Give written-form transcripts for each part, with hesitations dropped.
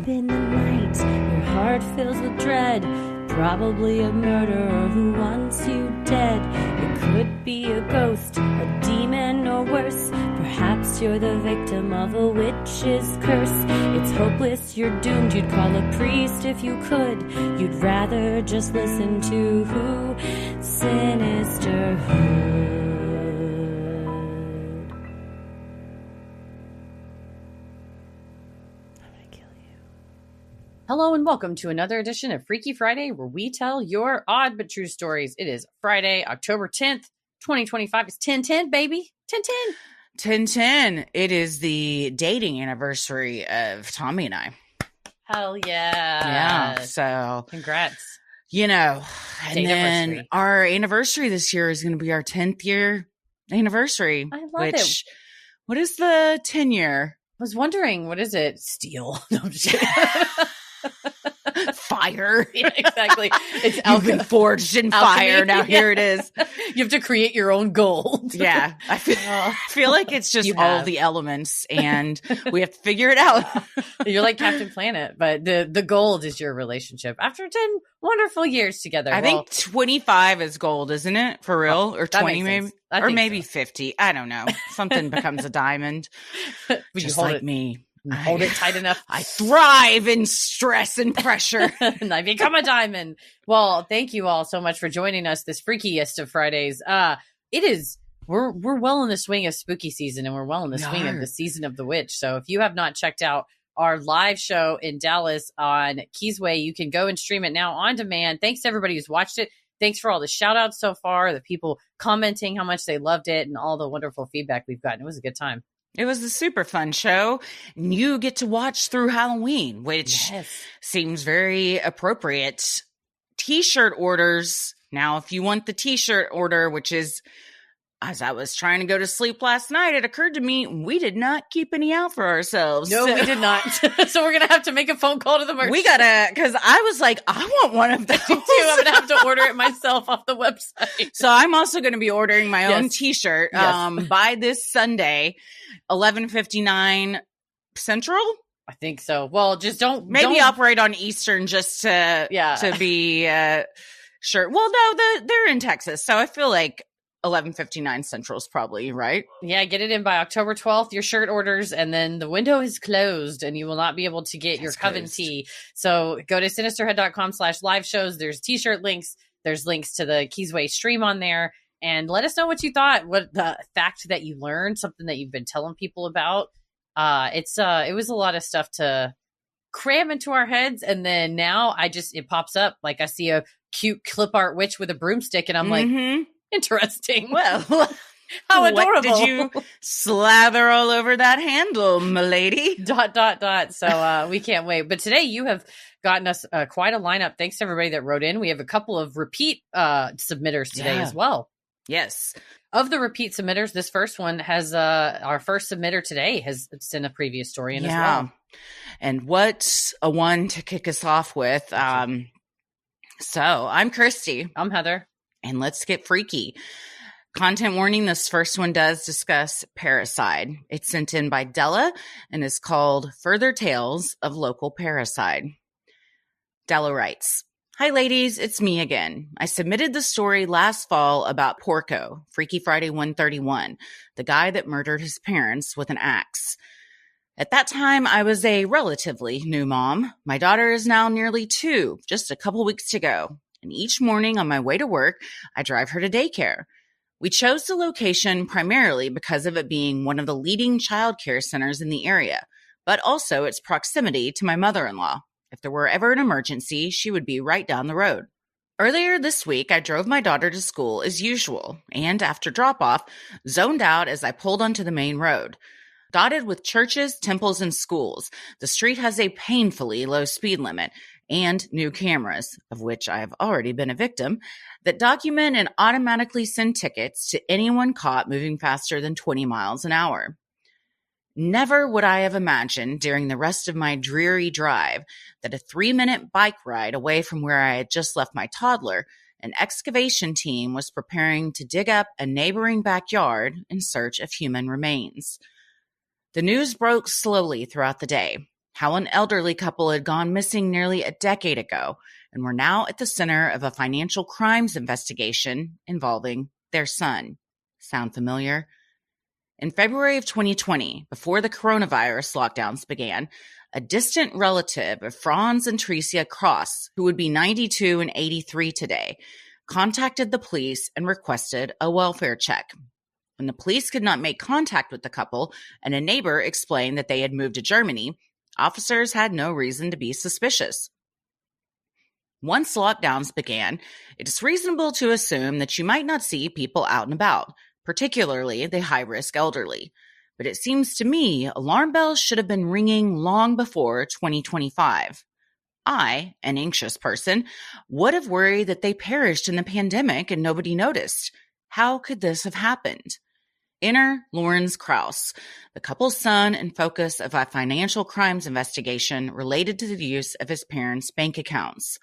in the night, your heart fills with dread. Probably a murderer who wants you dead. It could be a ghost, a demon, or worse. Perhaps you're the victim of a witch's curse. It's hopeless, you're doomed. You'd call a priest if you could. You'd rather just listen to who? Sinisterhood. Hello and welcome to another edition of Freaky Friday, where we tell your odd but true stories. It is Friday, October 10th, 2025. It's 10/10, baby. 10/10. 10/10. It is the dating anniversary of Tommy and I. Hell yeah. Yeah. So congrats. You know, and Date then anniversary. our anniversary this year is going to be our 10th year anniversary. I love it. What is the 10 year? I was wondering, what is it? Steel. No, I'm just kidding. Fire. Yeah, exactly. It's You've been forged in fire. Now here it is. You have to create your own gold. Yeah. I feel like it's just all the elements and we have to figure it out. You're like Captain Planet, but the gold is your relationship after 10 wonderful years together. I think 25 is gold, isn't it? For real? Or 20 maybe? Or maybe so. 50. I don't know. Something becomes a diamond. Just like me. Hold it tight enough. I thrive in stress and pressure. And I become a diamond. Well, thank you all so much for joining us this freakiest of Fridays. It is, we're well in the swing of spooky season, and we're well in the swing of the season of the witch. So if you have not checked out our live show in Dallas on Keysway, you can go and stream it now on demand. Thanks to everybody who's watched it. Thanks for all the shout outs so far, the people commenting how much they loved it, and all the wonderful feedback we've gotten. It was a good time. It was a super fun show. You get to watch through Halloween, which seems very appropriate. T-shirt orders. Now, if you want the T-shirt order, which is, as I was trying to go to sleep last night, it occurred to me we did not keep any out for ourselves. No, we did not. So we're going to have to make a phone call to the merch. We got to, because I was like, I want one of those. Me too. I'm going to have to order it myself off the website. So I'm also going to be ordering my own T-shirt by this Sunday, 11:59 Central. I think so. Well, just don't operate on Eastern just to be sure. Well, no, they're in Texas, so I feel like 11:59 Central is probably right. Yeah, get it in by October 12th, your shirt orders, and then the window is closed and you will not be able to get your Coven tee. So go to sinisterhood.com/live shows. There's t-shirt links. There's links to the Keysway stream on there. And let us know what you thought, what the fact that you learned, something that you've been telling people about. It was a lot of stuff to cram into our heads. And then now it pops up. Like I see a cute clip art witch with a broomstick and I'm like, interesting. Well, how adorable. What did you slather all over that handle, milady? ... So we can't wait. But today you have gotten us quite a lineup. Thanks to everybody that wrote in. We have a couple of repeat submitters today as well. Yes. Of the repeat submitters, this first one has our first submitter today has sent a previous story in as well. And what a one to kick us off with. So I'm Christy. I'm Heather. And let's get freaky. Content warning, this first one does discuss parricide. It's sent in by Della and is called Further Tales of Local Parricide. Della writes, "Hi ladies, it's me again. I submitted the story last fall about Porco, Freaky Friday 131, the guy that murdered his parents with an axe. At that time, I was a relatively new mom. My daughter is now nearly 2, just a couple weeks to go. And each morning on my way to work, I drive her to daycare. We chose the location primarily because of it being one of the leading childcare centers in the area, but also its proximity to my mother-in-law. If there were ever an emergency, she would be right down the road. Earlier this week, I drove my daughter to school as usual, and after drop-off, zoned out as I pulled onto the main road. Dotted with churches, temples, and schools, the street has a painfully low speed limit and new cameras, of which I have already been a victim, that document and automatically send tickets to anyone caught moving faster than 20 miles an hour. Never would I have imagined during the rest of my dreary drive that a 3-minute bike ride away from where I had just left my toddler, an excavation team was preparing to dig up a neighboring backyard in search of human remains. The news broke slowly throughout the day. how an elderly couple had gone missing nearly a decade ago and were now at the center of a financial crimes investigation involving their son. Sound familiar? In February of 2020, before the coronavirus lockdowns began, a distant relative of Franz and Tricia Cross, who would be 92 and 83 today, contacted the police and requested a welfare check. When the police could not make contact with the couple and a neighbor explained that they had moved to Germany, officers had no reason to be suspicious. Once lockdowns began, it is reasonable to assume that you might not see people out and about, particularly the high-risk elderly. But it seems to me alarm bells should have been ringing long before 2025. I, an anxious person, would have worried that they perished in the pandemic and nobody noticed. How could this have happened? Enter Lawrence Krauss, the couple's son and focus of a financial crimes investigation related to the use of his parents' bank accounts.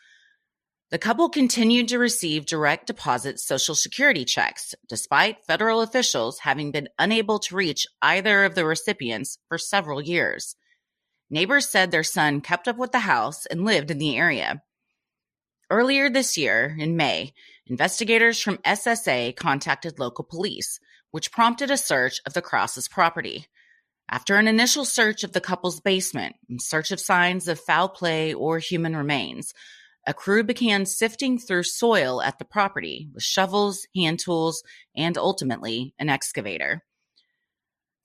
The couple continued to receive direct deposit Social Security checks, despite federal officials having been unable to reach either of the recipients for several years. Neighbors said their son kept up with the house and lived in the area. Earlier this year, in May, investigators from SSA contacted local police, which prompted a search of the Krauss' property. After an initial search of the couple's basement in search of signs of foul play or human remains, a crew began sifting through soil at the property with shovels, hand tools, and ultimately an excavator.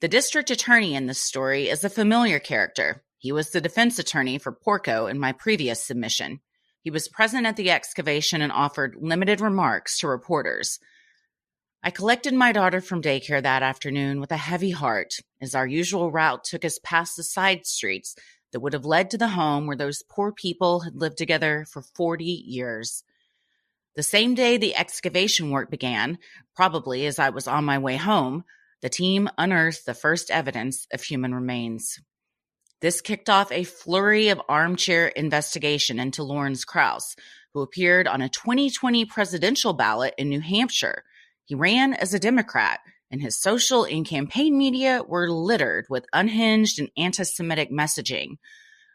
The district attorney in this story is a familiar character. He was the defense attorney for Porco in my previous submission. He was present at the excavation and offered limited remarks to reporters. I collected my daughter from daycare that afternoon with a heavy heart as our usual route took us past the side streets that would have led to the home where those poor people had lived together for 40 years. The same day the excavation work began, probably as I was on my way home, the team unearthed the first evidence of human remains. This kicked off a flurry of armchair investigation into Lawrence Krauss, who appeared on a 2020 presidential ballot in New Hampshire. He ran as a Democrat, and his social and campaign media were littered with unhinged and anti-Semitic messaging.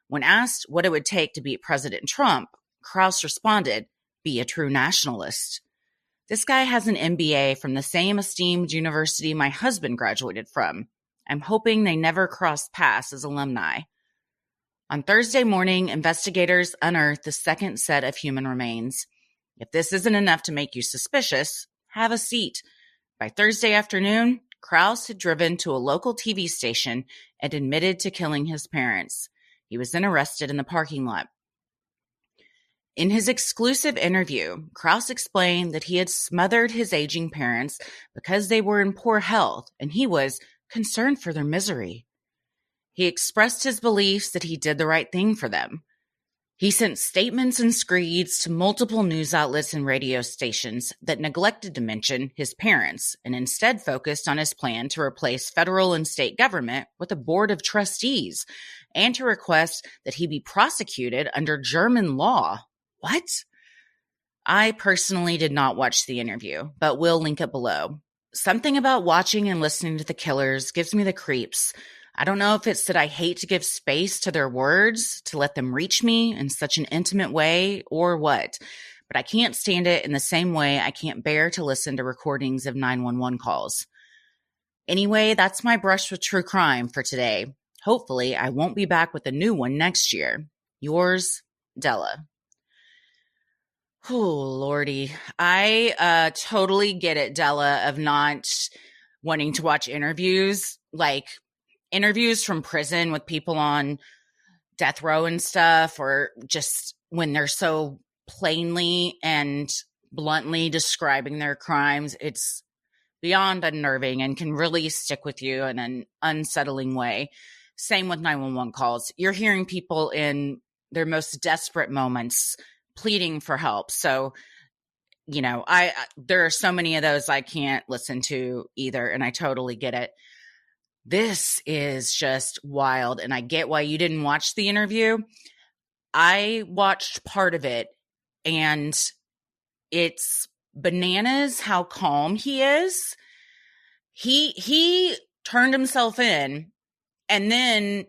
When asked what it would take to beat President Trump, Krauss responded, "Be a true nationalist." This guy has an MBA from the same esteemed university my husband graduated from. I'm hoping they never crossed paths as alumni. On Thursday morning, investigators unearthed the second set of human remains. If this isn't enough to make you suspicious, have a seat. By Thursday afternoon, Krauss had driven to a local TV station and admitted to killing his parents. He was then arrested in the parking lot. In his exclusive interview, Krauss explained that he had smothered his aging parents because they were in poor health and he was concerned for their misery. He expressed his beliefs that he did the right thing for them. He sent statements and screeds to multiple news outlets and radio stations that neglected to mention his parents and instead focused on his plan to replace federal and state government with a board of trustees and to request that he be prosecuted under German law. What? I personally did not watch the interview, but will link it below. Something about watching and listening to the killers gives me the creeps. I don't know if it's that I hate to give space to their words, to let them reach me in such an intimate way, or what, but I can't stand it in the same way I can't bear to listen to recordings of 911 calls. Anyway, that's my brush with true crime for today. Hopefully, I won't be back with a new one next year. Yours, Della. Oh, Lordy. I totally get it, Della, of not wanting to watch interviews, like interviews from prison with people on death row and stuff, or just when they're so plainly and bluntly describing their crimes. It's beyond unnerving and can really stick with you in an unsettling way. Same with 911 calls. You're hearing people in their most desperate moments pleading for help. So, you know, there are so many of those I can't listen to either, and I totally get it. This is just wild, and I get why you didn't watch the interview. I watched part of it, and it's bananas how calm he is. He turned himself in, and then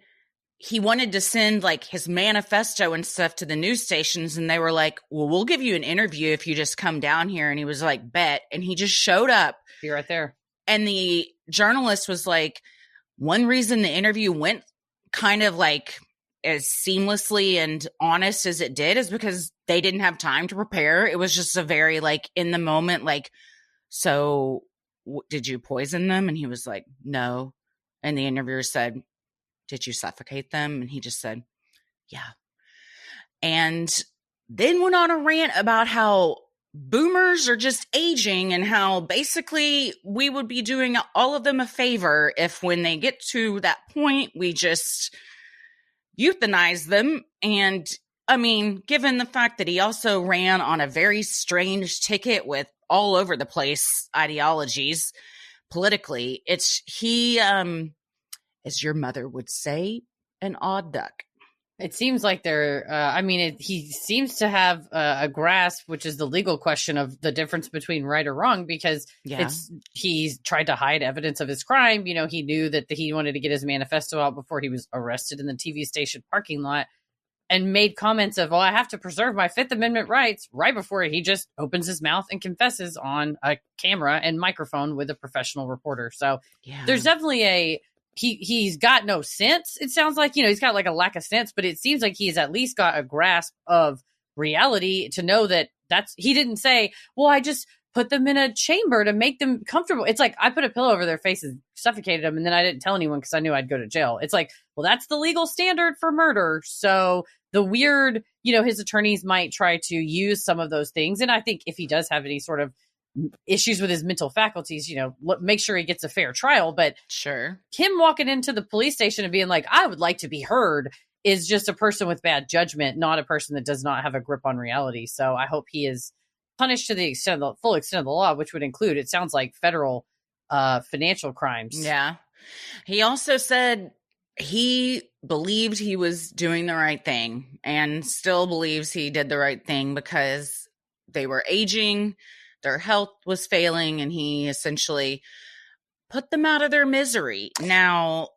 he wanted to send like his manifesto and stuff to the news stations, and they were like, well, we'll give you an interview if you just come down here. And he was like, bet. And he just showed up. Be right there. And the journalist was like, one reason the interview went kind of like as seamlessly and honest as it did is because they didn't have time to prepare. It was just a very like in the moment, like, so did you poison them? And he was like, no. And the interviewer said, did you suffocate them? And he just said, yeah. And then went on a rant about how boomers are just aging and how basically we would be doing all of them a favor if when they get to that point, we just euthanize them. And I mean, given the fact that he also ran on a very strange ticket with all over the place ideologies politically, he as your mother would say, an odd duck. It seems like he seems to have a grasp, which is the legal question of the difference between right or wrong, because he's tried to hide evidence of his crime. You know, he knew that he wanted to get his manifesto out before he was arrested in the TV station parking lot, and made comments of, well, I have to preserve my Fifth Amendment rights right before he just opens his mouth and confesses on a camera and microphone with a professional reporter. So there's definitely he's got no sense. It sounds like, he's got like a lack of sense, but it seems like he's at least got a grasp of reality to know that he didn't say, well, I just put them in a chamber to make them comfortable. It's like, I put a pillow over their faces, suffocated them, and then I didn't tell anyone because I knew I'd go to jail. It's like, well, that's the legal standard for murder. So the weird, his attorneys might try to use some of those things. And I think if he does have any sort of issues with his mental faculties, make sure he gets a fair trial. But sure, him walking into the police station and being like, I would like to be heard, is just a person with bad judgment, not a person that does not have a grip on reality. So I hope he is punished to the full extent of the law, which would include, it sounds like, federal financial crimes. Yeah. He also said he believed he was doing the right thing and still believes he did the right thing because they were aging, their health was failing, and he essentially put them out of their misery. Now,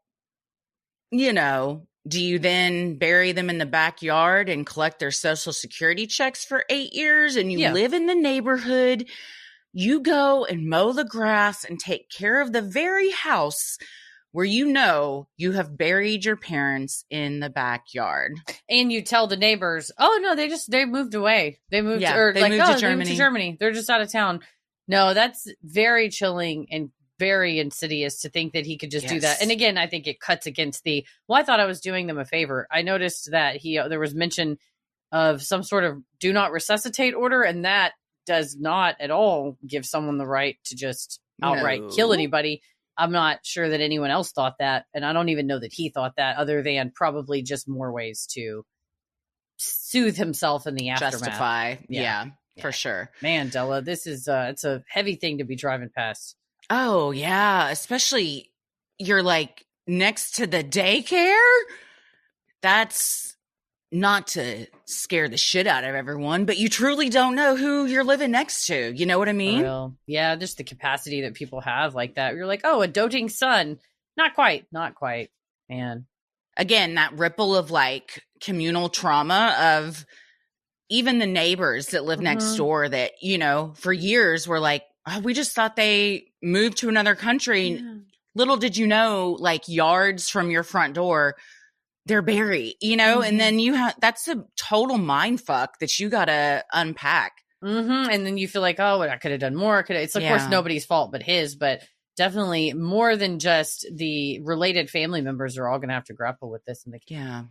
do you then bury them in the backyard and collect their Social Security checks for 8 years and you live in the neighborhood? You go and mow the grass and take care of the very house where you have buried your parents in the backyard. And you tell the neighbors, oh, no, they moved away. They moved, to Germany. They're just out of town. No, that's very chilling and very insidious to think that he could just do that. And again, I think it cuts against I thought I was doing them a favor. I noticed that there was mention of some sort of do not resuscitate order, and that does not at all give someone the right to just outright kill anybody. I'm not sure that anyone else thought that, and I don't even know that he thought that, other than probably just more ways to soothe himself in the aftermath. Justify, for sure. Man, Della, this is it's a heavy thing to be driving past. Oh, yeah. Especially you're like next to the daycare. That's not to scare the shit out of everyone, but you truly don't know who you're living next to. You know what I mean? Yeah, just the capacity that people have like that. You're like, oh, a doting son. Not quite. Man. Again, that ripple of like communal trauma of even the neighbors that live next door that, for years were like, oh, we just thought they moved to another country. Yeah. Little did you know, like yards from your front door, they're buried, and then that's a total mind fuck that you got to unpack. Mm-hmm. And then you feel like, oh, I could have done more. It's of course nobody's fault but his, but definitely more than just the related family members are all going to have to grapple with this. Yeah.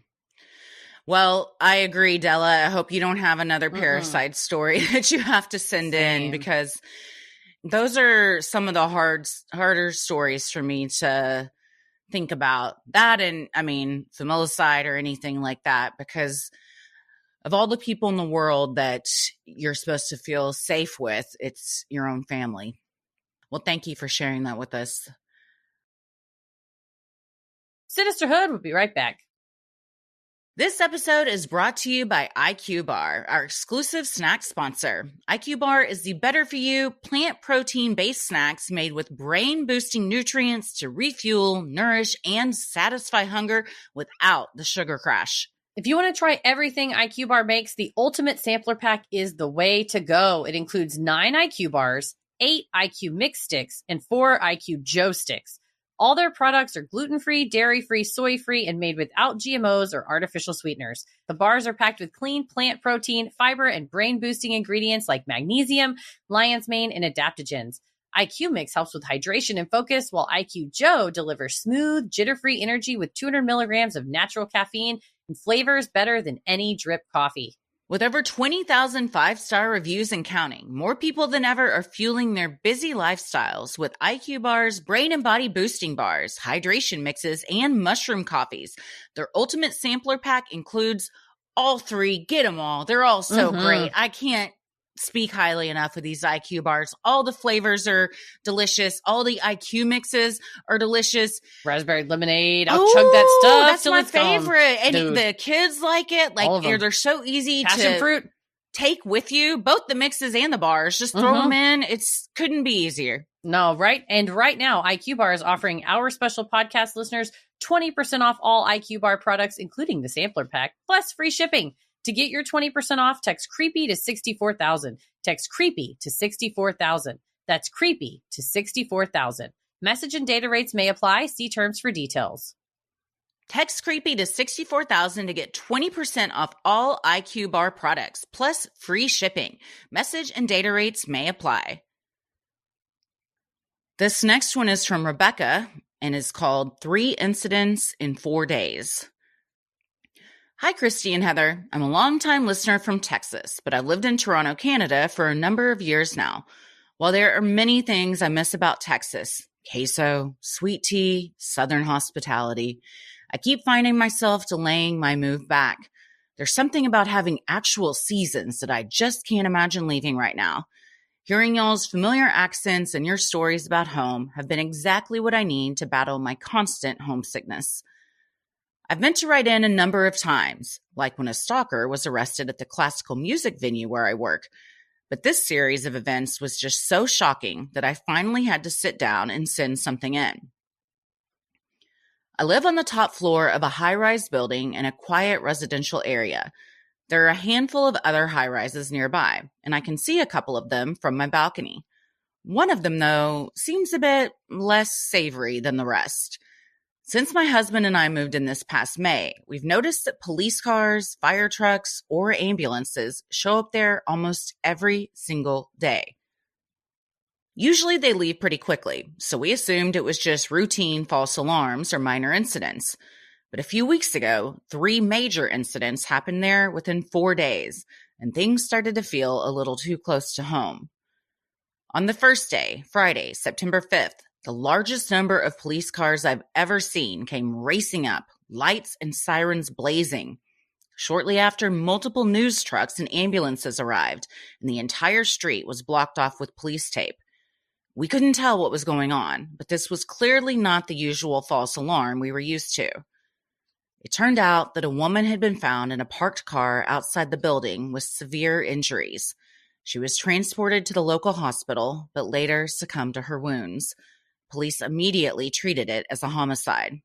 Well, I agree, Della. I hope you don't have another Parricide story that you have to send in, because those are some of the harder stories for me to think about. That, and I mean, familicide or anything like that, because of all the people in the world that you're supposed to feel safe with, it's your own family. Well, thank you for sharing that with us. Sinisterhood will be right back. This episode is brought to you by IQBAR, our exclusive snack sponsor. IQBAR is the better-for-you, plant protein-based snacks made with brain-boosting nutrients to refuel, nourish, and satisfy hunger without the sugar crash. If you want to try everything IQBAR makes, the Ultimate Sampler Pack is the way to go. It includes 9 IQ bars, 8 IQ Mix Sticks, and 4 IQ Joe Sticks. All their products are gluten-free, dairy-free, soy-free, and made without GMOs or artificial sweeteners. The bars are packed with clean plant protein, fiber, and brain-boosting ingredients like magnesium, lion's mane, and adaptogens. IQ Mix helps with hydration and focus, while IQ Joe delivers smooth, jitter-free energy with 200 milligrams of natural caffeine and flavors better than any drip coffee. With over 20,000 five-star reviews and counting, more people than ever are fueling their busy lifestyles with IQ bars, brain and body boosting bars, hydration mixes, and mushroom coffees. Their Ultimate Sampler Pack includes all 3. Get them all. They're all so great. I can't speak highly enough of these IQ bars. All the flavors are delicious. All the IQ mixes are delicious. Raspberry lemonade. I'll chug that stuff. That's my favorite. And the kids like it. Like they're so easy Passion to fruit. Take with you. Both the mixes and the bars. Just throw them in. It's couldn't be easier. No, right? And right now, IQBAR is offering our special podcast listeners 20% off all IQBAR products, including the sampler pack, plus free shipping. To get your 20% off, text CREEPY to 64,000. Text CREEPY to 64,000. That's CREEPY to 64,000. Message and data rates may apply. See terms for details. Text CREEPY to 64,000 to get 20% off all IQBAR products, plus free shipping. Message and data rates may apply. This next one is from Rebecca and is called 3 Incidents in 4 Days. Hi, Christy and Heather. I'm a longtime listener from Texas, but I've lived in Toronto, Canada for a number of years now. While there are many things I miss about Texas, queso, sweet tea, Southern hospitality, I keep finding myself delaying my move back. There's something about having actual seasons that I just can't imagine leaving right now. Hearing y'all's familiar accents and your stories about home have been exactly what I need to battle my constant homesickness. I've meant to write in a number of times, like when a stalker was arrested at the classical music venue where I work. But this series of events was just so shocking that I finally had to sit down and send something in. I live on the top floor of a high-rise building in a quiet residential area. There are a handful of other high-rises nearby, and I can see a couple of them from my balcony. One of them, though, seems a bit less savory than the rest. Since my husband and I moved in this past May, we've noticed that police cars, fire trucks, or ambulances show up there almost every single day. Usually they leave pretty quickly, so we assumed it was just routine false alarms or minor incidents. But a few weeks ago, 3 major incidents happened there within 4 days, and things started to feel a little too close to home. On the first day, Friday, September 5th, the largest number of police cars I've ever seen came racing up, lights and sirens blazing. Shortly after, multiple news trucks and ambulances arrived, and the entire street was blocked off with police tape. We couldn't tell what was going on, but this was clearly not the usual false alarm we were used to. It turned out that a woman had been found in a parked car outside the building with severe injuries. She was transported to the local hospital, but later succumbed to her wounds. Police immediately treated it as a homicide.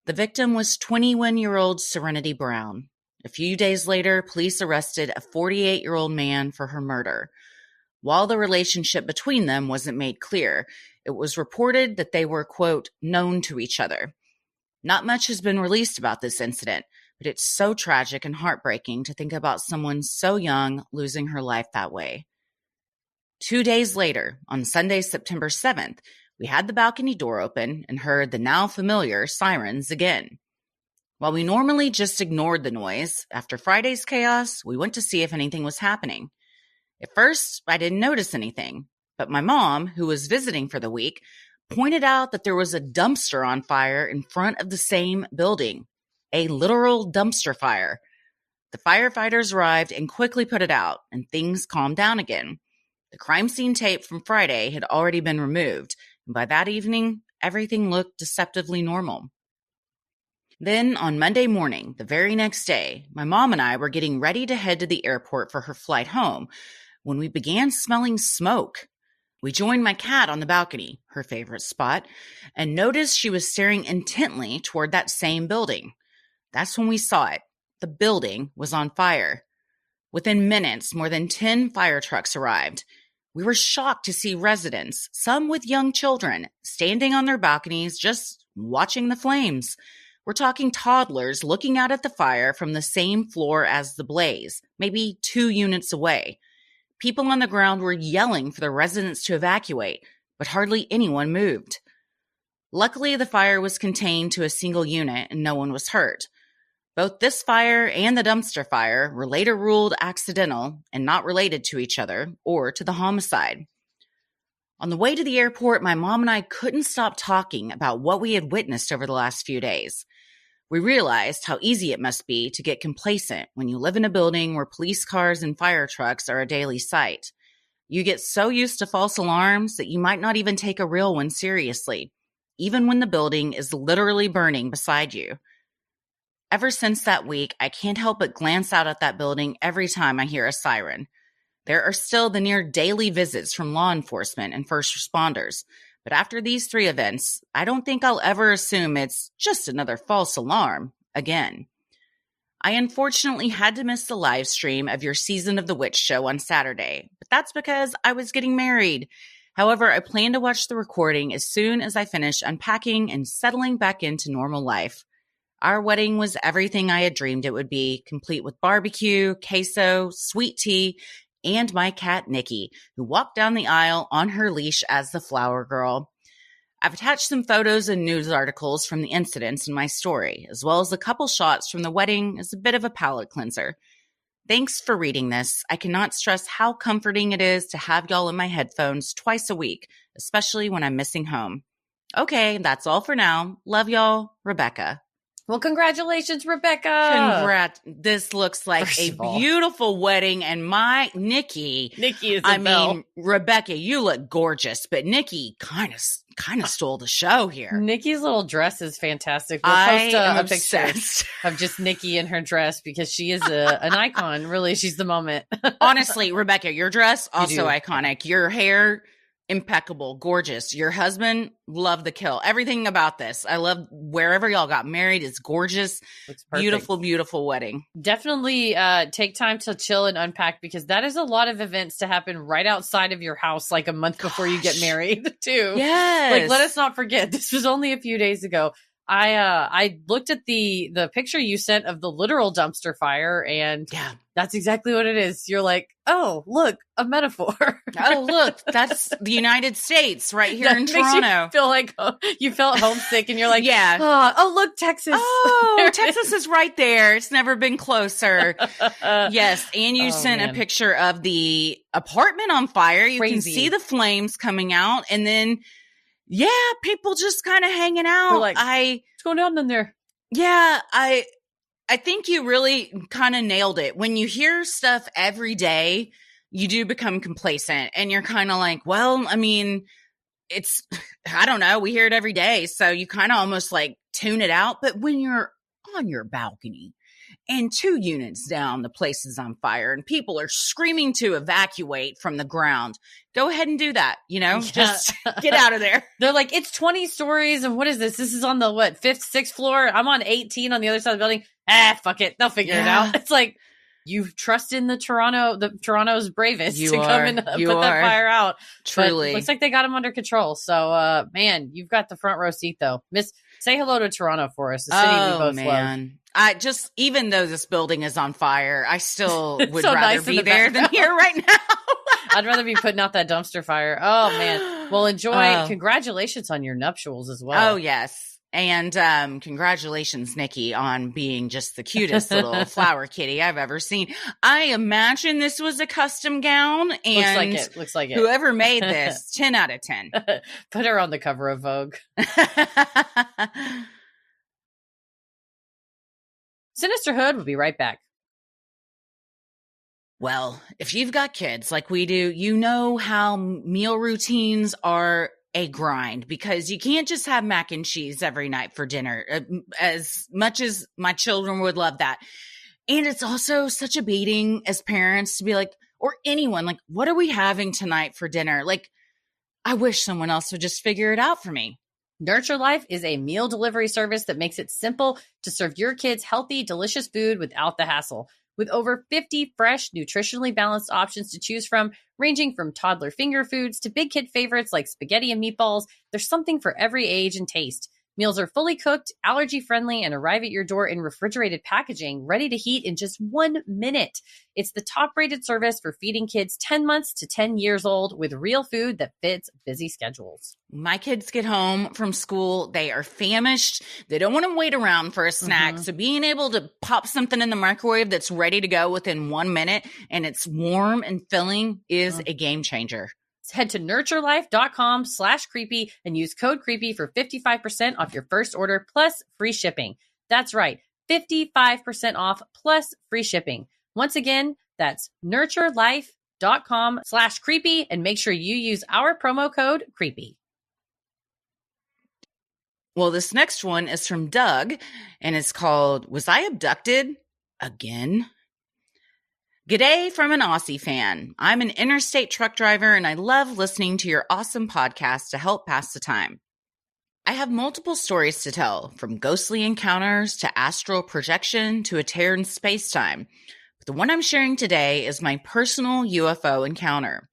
The victim was 21-year-old Serenity Brown. A few days later, police arrested a 48-year-old man for her murder. While the relationship between them wasn't made clear, it was reported that they were, quote, known to each other. Not much has been released about this incident, but it's so tragic and heartbreaking to think about someone so young losing her life that way. 2 days later, on Sunday, September 7th, we had the balcony door open and heard the now familiar sirens again. While we normally just ignored the noise, after Friday's chaos, we went to see if anything was happening. At first, I didn't notice anything, but my mom, who was visiting for the week, pointed out that there was a dumpster on fire in front of the same building. A literal dumpster fire. The firefighters arrived and quickly put it out, and things calmed down again. The crime scene tape from Friday had already been removed, and by that evening, everything looked deceptively normal. Then on Monday morning, the very next day, my mom and I were getting ready to head to the airport for her flight home when we began smelling smoke. We joined my cat on the balcony, her favorite spot, and noticed she was staring intently toward that same building. That's when we saw it. The building was on fire. Within minutes, more than 10 fire trucks arrived. We were shocked to see residents, some with young children, standing on their balconies just watching the flames. We're talking toddlers looking out at the fire from the same floor as the blaze, maybe 2 units away. People on the ground were yelling for the residents to evacuate, but hardly anyone moved. Luckily, the fire was contained to a single unit and no one was hurt. Both this fire and the dumpster fire were later ruled accidental and not related to each other or to the homicide. On the way to the airport, my mom and I couldn't stop talking about what we had witnessed over the last few days. We realized how easy it must be to get complacent when you live in a building where police cars and fire trucks are a daily sight. You get so used to false alarms that you might not even take a real one seriously, even when the building is literally burning beside you. Ever since that week, I can't help but glance out at that building every time I hear a siren. There are still the near daily visits from law enforcement and first responders. But after these 3 events, I don't think I'll ever assume it's just another false alarm again. I unfortunately had to miss the live stream of your Season of the Witch show on Saturday, but that's because I was getting married. However, I plan to watch the recording as soon as I finish unpacking and settling back into normal life. Our wedding was everything I had dreamed it would be, complete with barbecue, queso, sweet tea, and my cat, Nikki, who walked down the aisle on her leash as the flower girl. I've attached some photos and news articles from the incidents in my story, as well as a couple shots from the wedding as a bit of a palate cleanser. Thanks for reading this. I cannot stress how comforting it is to have y'all in my headphones twice a week, especially when I'm missing home. Okay, that's all for now. Love y'all, Rebecca. Well, congratulations, Rebecca. This looks like a beautiful wedding. And my Nikki is Rebecca, you look gorgeous, but Nikki kind of stole the show here. Nikki's little dress is fantastic. We'll post a picture of just Nikki in her dress because she is an icon. Really, she's the moment. Honestly, Rebecca, your dress, also iconic. Your hair, impeccable, gorgeous. Your husband, love the kill. Everything about this. I love wherever y'all got married. It's gorgeous. Beautiful, beautiful wedding. Definitely take time to chill and unpack because that is a lot of events to happen right outside of your house like a month before you get married too. Yes. Like, let us not forget, this was only a few days ago. I looked at the picture you sent of the literal dumpster fire and that's exactly what it is. You're like, oh, look, a metaphor. Oh, look, that's the United States right here in Toronto. You feel like you felt homesick and you're like, yeah. Oh, look, Texas. Oh, Texas is right there. It's never been closer. Yes. And you sent a picture of the apartment on fire. You can see the flames coming out and then people just kind of hanging out. Like, what's going on in there? Yeah, I think you really kind of nailed it. When you hear stuff every day, you do become complacent and you're kind of like, well, I mean, I don't know. We hear it every day. So you kind of almost like tune it out. But when you're on your balcony and 2 units down, the place is on fire and people are screaming to evacuate from the ground, go ahead and do that. Just get out of there. They're like, it's 20 stories. And what is this? This is on the 5th, 6th floor. I'm on 18 on the other side of the building. Fuck it. They'll figure it out. It's like, you trust in the Toronto's bravest come and put that fire out. Truly. But looks like they got them under control. So, man, you've got the front row seat though. Say hello to Toronto for us. The city we both love. Even though this building is on fire, I still would rather be there than here right now. I'd rather be putting out that dumpster fire. Oh man. Well, enjoy. Congratulations on your nuptials as well. Oh yes. And congratulations, Nikki, on being just the cutest little flower kitty I've ever seen. I imagine this was a custom gown. And looks like it. Whoever made this, 10 out of 10. Put her on the cover of Vogue. Sinisterhood will be right back. Well, if you've got kids like we do, you know how meal routines are a grind because you can't just have mac and cheese every night for dinner, as much as my children would love that. And it's also such a beating as parents to be like, or anyone, like, what are we having tonight for dinner? Like, I wish someone else would just figure it out for me. Nurture Life is a meal delivery service that makes it simple to serve your kids healthy, delicious food without the hassle. With over 50 fresh, nutritionally balanced options to choose from, ranging from toddler finger foods to big kid favorites like spaghetti and meatballs, there's something for every age and taste. Meals are fully cooked, allergy-friendly, and arrive at your door in refrigerated packaging, ready to heat in just 1 minute. It's the top-rated service for feeding kids 10 months to 10 years old with real food that fits busy schedules. My kids get home from school, they are famished. They don't want to wait around for a snack. So being able to pop something in the microwave that's ready to go within 1 minute and it's warm and filling is a game changer. Head to nurturelife.com/creepy and use code creepy for 55% off your first order plus free shipping. That's right, 55% off plus free shipping. Once again, that's nurturelife.com/creepy and make sure you use our promo code creepy. Well, this next one is from Doug and it's called, Was I Abducted Again? G'day from an Aussie fan. I'm an interstate truck driver and I love listening to your awesome podcast to help pass the time. I have multiple stories to tell, from ghostly encounters to astral projection to a tear in space-time. But the one I'm sharing today is my personal UFO encounter.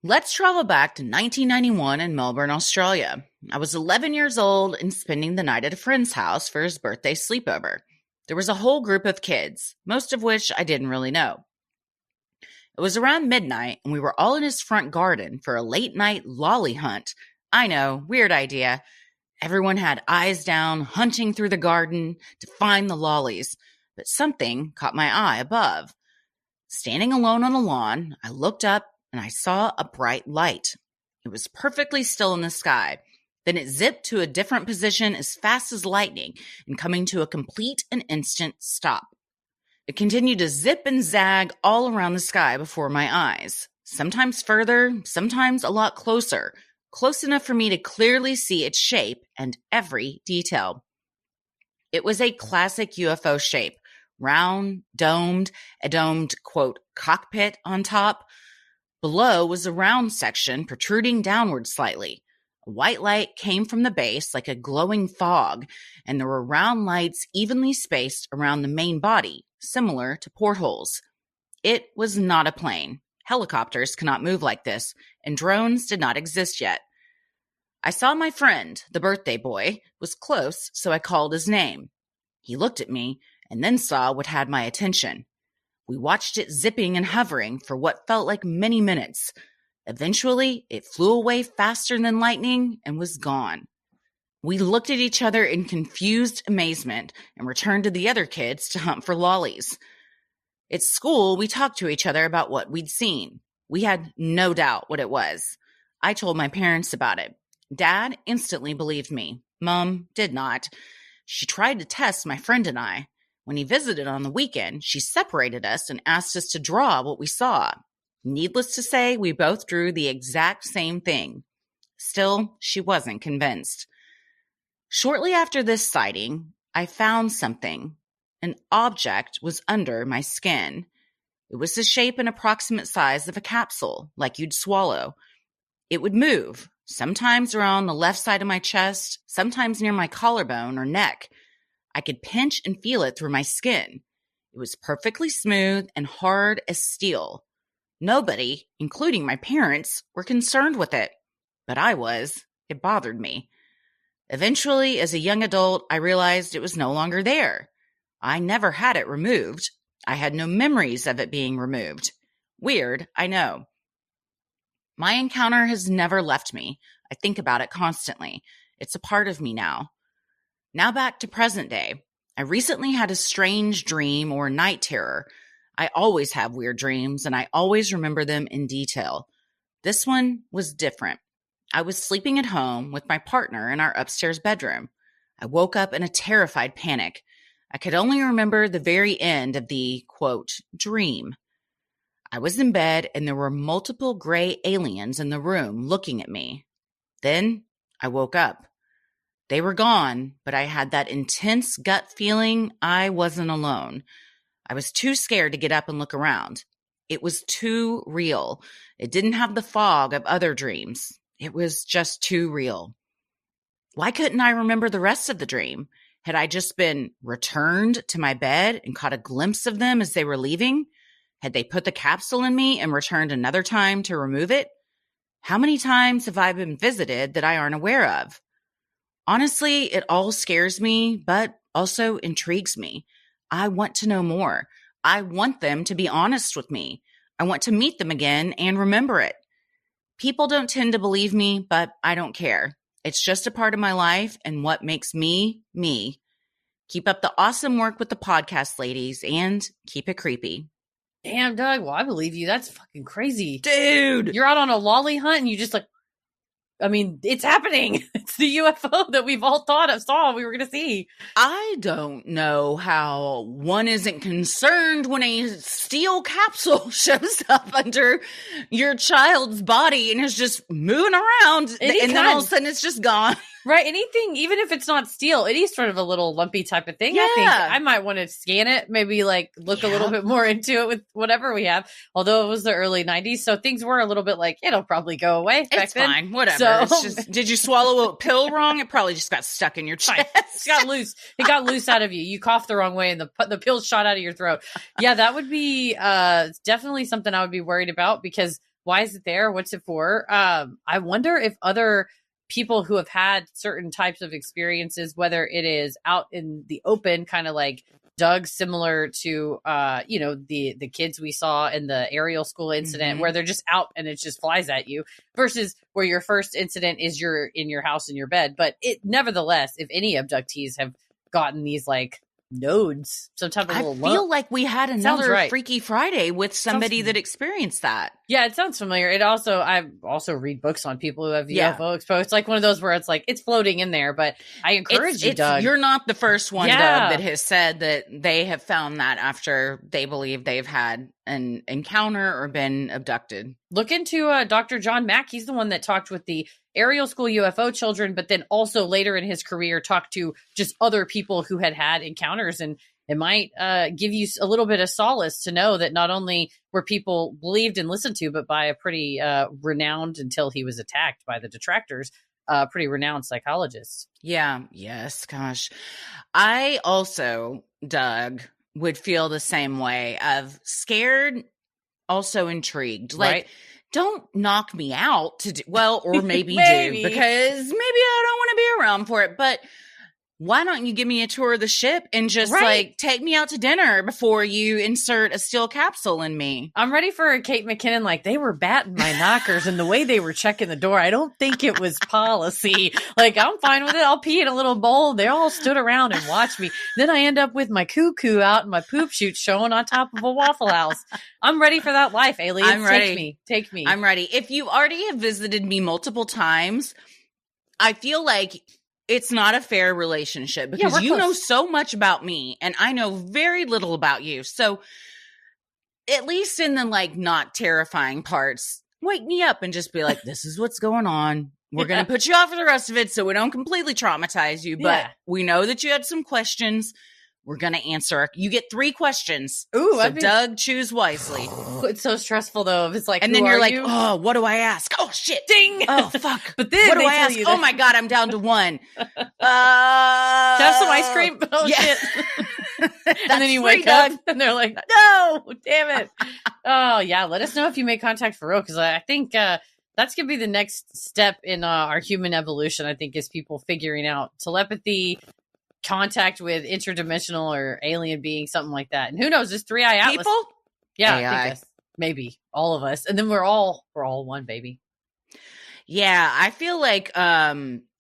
Let's travel back to 1991 in Melbourne, Australia. I was 11 years old and spending the night at a friend's house for his birthday sleepover. There was a whole group of kids, most of which I didn't really know. It was around midnight, and we were all in his front garden for a late-night lolly hunt. I know, weird idea. Everyone had eyes down, hunting through the garden to find the lollies, but something caught my eye above. Standing alone on the lawn, I looked up, and I saw a bright light. It was perfectly still in the sky. Then it zipped to a different position as fast as lightning and coming to a complete and instant stop. It continued to zip and zag all around the sky before my eyes, sometimes further, sometimes a lot closer, close enough for me to clearly see its shape and every detail. It was a classic UFO shape, round, domed, a domed, quote, cockpit on top. Below was a round section protruding downward slightly. A white light came from the base like a glowing fog, and there were round lights evenly spaced around the main body, similar to portholes. It was not a plane. Helicopters cannot move like this, and drones did not exist yet. I saw my friend, the birthday boy, was close, so I called his name. He looked at me and then saw what had my attention. We watched it zipping and hovering for what felt like many minutes. Eventually, it flew away faster than lightning and was gone. We looked at each other in confused amazement and returned to the other kids to hunt for lollies. At school, we talked to each other about what we'd seen. We had no doubt what it was. I told my parents about it. Dad instantly believed me. Mom did not. She tried to test my friend and I. When he visited on the weekend, she separated us and asked us to draw what we saw. Needless to say, we both drew the exact same thing. Still, she wasn't convinced. Shortly after this sighting, I found something. An object was under my skin. It was the shape and approximate size of a capsule, like you'd swallow. It would move, sometimes around the left side of my chest, sometimes near my collarbone or neck. I could pinch and feel it through my skin. It was perfectly smooth and hard as steel. Nobody, including my parents, were concerned with it, but I was. It bothered me. Eventually, as a young adult, I realized it was no longer there. I never had it removed. I had no memories of it being removed. Weird, I know. My encounter has never left me. I think about it constantly. It's a part of me now. Now back to present day. I recently had a strange dream or night terror. I always have weird dreams, and I always remember them in detail. This one was different. I was sleeping at home with my partner in our upstairs bedroom. I woke up in a terrified panic. I could only remember the very end of the, quote, dream. I was in bed, and there were multiple gray aliens in the room looking at me. Then I woke up. They were gone, but I had that intense gut feeling I wasn't alone. I was too scared to get up and look around. It was too real. It didn't have the fog of other dreams. It was just too real. Why couldn't I remember the rest of the dream? Had I just been returned to my bed and caught a glimpse of them as they were leaving? Had they put the capsule in me and returned another time to remove it? How many times have I been visited that I aren't aware of? Honestly, it all scares me, but also intrigues me. I want to know more. I want them to be honest with me. I want to meet them again and remember it. People don't tend to believe me, but I don't care. It's just a part of my life and what makes me, me. Keep up the awesome work with the podcast, ladies, and keep it creepy. Damn, Doug. Well, I believe you. That's fucking crazy. Dude! You're out on a lolly hunt and you just like, I mean, it's happening. It's the UFO that we've all saw we were going to see. I don't know how one isn't concerned when a steel capsule shows up under your child's body and is just moving around. And then all of a sudden it's just gone. Right. Anything, even if it's not steel, it is sort of a little lumpy type of thing. Yeah. I think I might want to scan it, maybe like look a little bit more into it with whatever we have. Although it was the early 90s, so things were a little bit like, it'll probably go away back it's then. Fine. Whatever. So, it's just, did you swallow a pill wrong? It probably just got stuck in your chest. It got loose. It got loose out of you. You coughed the wrong way and the pill shot out of your throat. Yeah, that would be definitely something I would be worried about, because why is it there? What's it for? I wonder if other people who have had certain types of experiences, whether it is out in the open, kind of like Doug, similar to the kids we saw in the aerial school incident, where they're just out and it just flies at you, versus where your first incident is you're in your house in your bed. But it nevertheless, if any abductees have gotten these like nodes, some type of little feel like we had another right. Freaky Friday with somebody that experienced that. Yeah, it sounds familiar. I also read books on people who have UFO exposed. It's like one of those where it's like it's floating in there, but I encourage you, Doug. You're not the first one, Doug, that has said that they have found that after they believe they've had an encounter or been abducted. Look into Dr. John Mack. He's the one that talked with the aerial school UFO children, but then also later in his career talked to just other people who had encounters. And it might give you a little bit of solace to know that not only were people believed and listened to, but by a pretty renowned, until he was attacked by the detractors, pretty renowned psychologist. Yeah. Yes. Gosh. I also, Doug, would feel the same way of scared, also intrigued. Like, right. Don't knock me out to do, well, or maybe do, because maybe I don't want to be around for it. But why don't you give me a tour of the ship and just like take me out to dinner before you insert a steel capsule in me? I'm ready for a Kate McKinnon. Like, they were batting my knockers and the way they were checking the door, I don't think it was policy. Like, I'm fine with it. I'll pee in a little bowl. They all stood around and watched me. Then I end up with my cuckoo out and my poop chute showing on top of a Waffle House. I'm ready for that life, aliens. I'm ready. Take me. I'm ready. If you already have visited me multiple times, I feel like it's not a fair relationship, because you know so much about me and I know very little about you. So at least in the like not terrifying parts, wake me up and just be like, this is what's going on. We're going to put you off for the rest of it so we don't completely traumatize you. But we know that you had some questions. We're going to answer. You get 3 questions. Ooh, so Doug, choose wisely. It's so stressful though. If it's like, and then you're like, oh, what do I ask? Oh shit. Ding. Oh fuck. But then what do I ask? Oh my God, I'm down to 1. Have some ice cream? Oh shit. And then you wake up and they're like, no, damn it. Oh yeah. Let us know if you make contact for real. Cause I think, that's going to be the next step in our human evolution. I think, is people figuring out telepathy, contact with interdimensional or alien being, something like that. And who knows, this 3-eye atlas. People? Yeah, AI. I think maybe all of us. And then we're all one, baby. Yeah, I feel like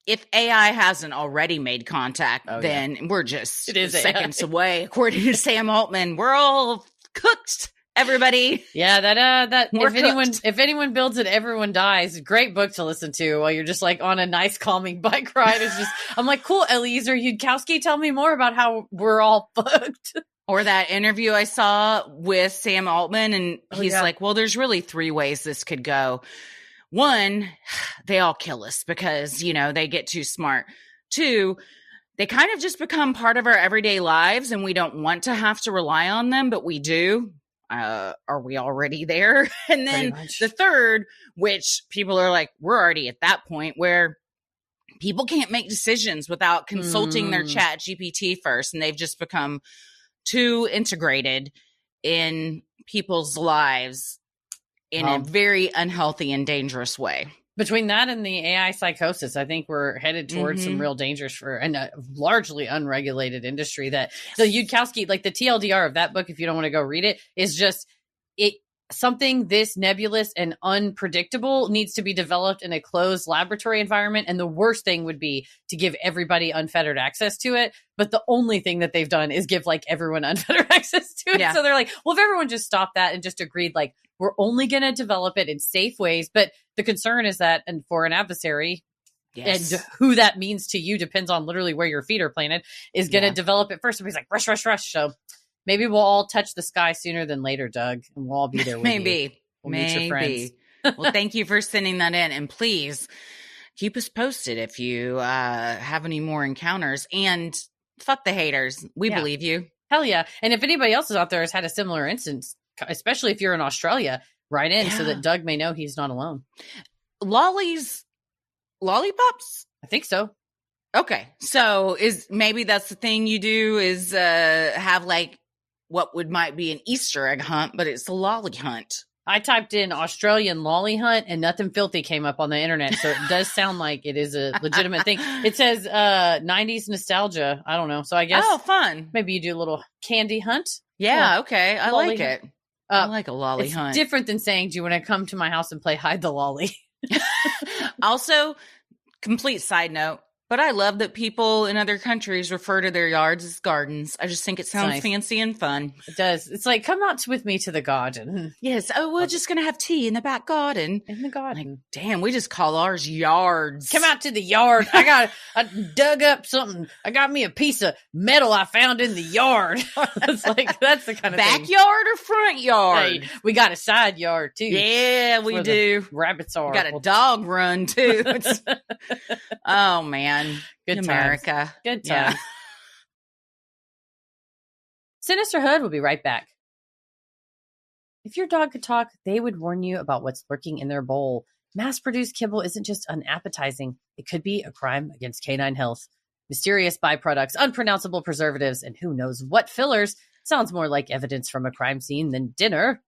if AI hasn't already made contact, then we're just seconds away. According to Sam Altman, we're all cooked. Everybody. Yeah, that if anyone builds it, everyone dies. Great book to listen to while you're just like on a nice calming bike ride. It's just, I'm like, cool, Eliezer Yudkowsky, tell me more about how we're all fucked. Or that interview I saw with Sam Altman, and he's like, well, there's really 3 ways this could go. one, they all kill us because, they get too smart. Two, they kind of just become part of our everyday lives and we don't want to have to rely on them, but we do. Are we already there? And then the third, which people are like, we're already at that point where people can't make decisions without consulting their chat GPT first. And they've just become too integrated in people's lives in a very unhealthy and dangerous way. Between that and the AI psychosis, I think we're headed towards some real dangers for a largely unregulated industry. That the Yudkowsky, like the TLDR of that book, if you don't want to go read it, is just something this nebulous and unpredictable needs to be developed in a closed laboratory environment. And the worst thing would be to give everybody unfettered access to it. But the only thing that they've done is give like everyone unfettered access to it. Yeah. So they're like, well, if everyone just stopped that and just agreed, like, we're only going to develop it in safe ways. But the concern is that, and for an adversary, and who that means to you depends on literally where your feet are planted, is going to develop it first. Everybody's like, rush, rush, rush. So maybe we'll all touch the sky sooner than later, Doug, and we'll all be there with you. We'll meet your friends. Well, thank you for sending that in. And please keep us posted if you have any more encounters. And fuck the haters. We believe you. Hell yeah. And if anybody else is out there has had a similar instance, especially if you're in Australia, write in so that Doug may know he's not alone. Lollipops? I think so. Okay. So maybe that's the thing you do is have like what might be an Easter egg hunt, but it's a lolly hunt. I typed in Australian lolly hunt and nothing filthy came up on the internet. So it does sound like it is a legitimate thing. It says 90s nostalgia. I don't know. So I guess. Oh, fun. Maybe you do a little candy hunt. Yeah. Okay. I like it. I like a lolly it's hunt. Different than saying, do you want to come to my house and play hide the lolly? Also, complete side note, but I love that people in other countries refer to their yards as gardens. I just think it sounds fancy and fun. It does. It's like, come out with me to the garden. Yes. Oh, we're just going to have tea in the back garden. In the garden. Like, damn, we just call ours yards. Come out to the yard. I dug up something. I got me a piece of metal I found in the yard. It's like, that's the kind of backyard thing. Or front yard? Hey, we got a side yard too. Yeah, we do. Rabbits are. We got a dog run too. Oh man. Good America. Times. Good time. Yeah. Sinisterhood will be right back. If your dog could talk, they would warn you about what's lurking in their bowl. Mass-produced kibble isn't just unappetizing. It could be a crime against canine health. Mysterious byproducts, unpronounceable preservatives, and who knows what fillers sounds more like evidence from a crime scene than dinner.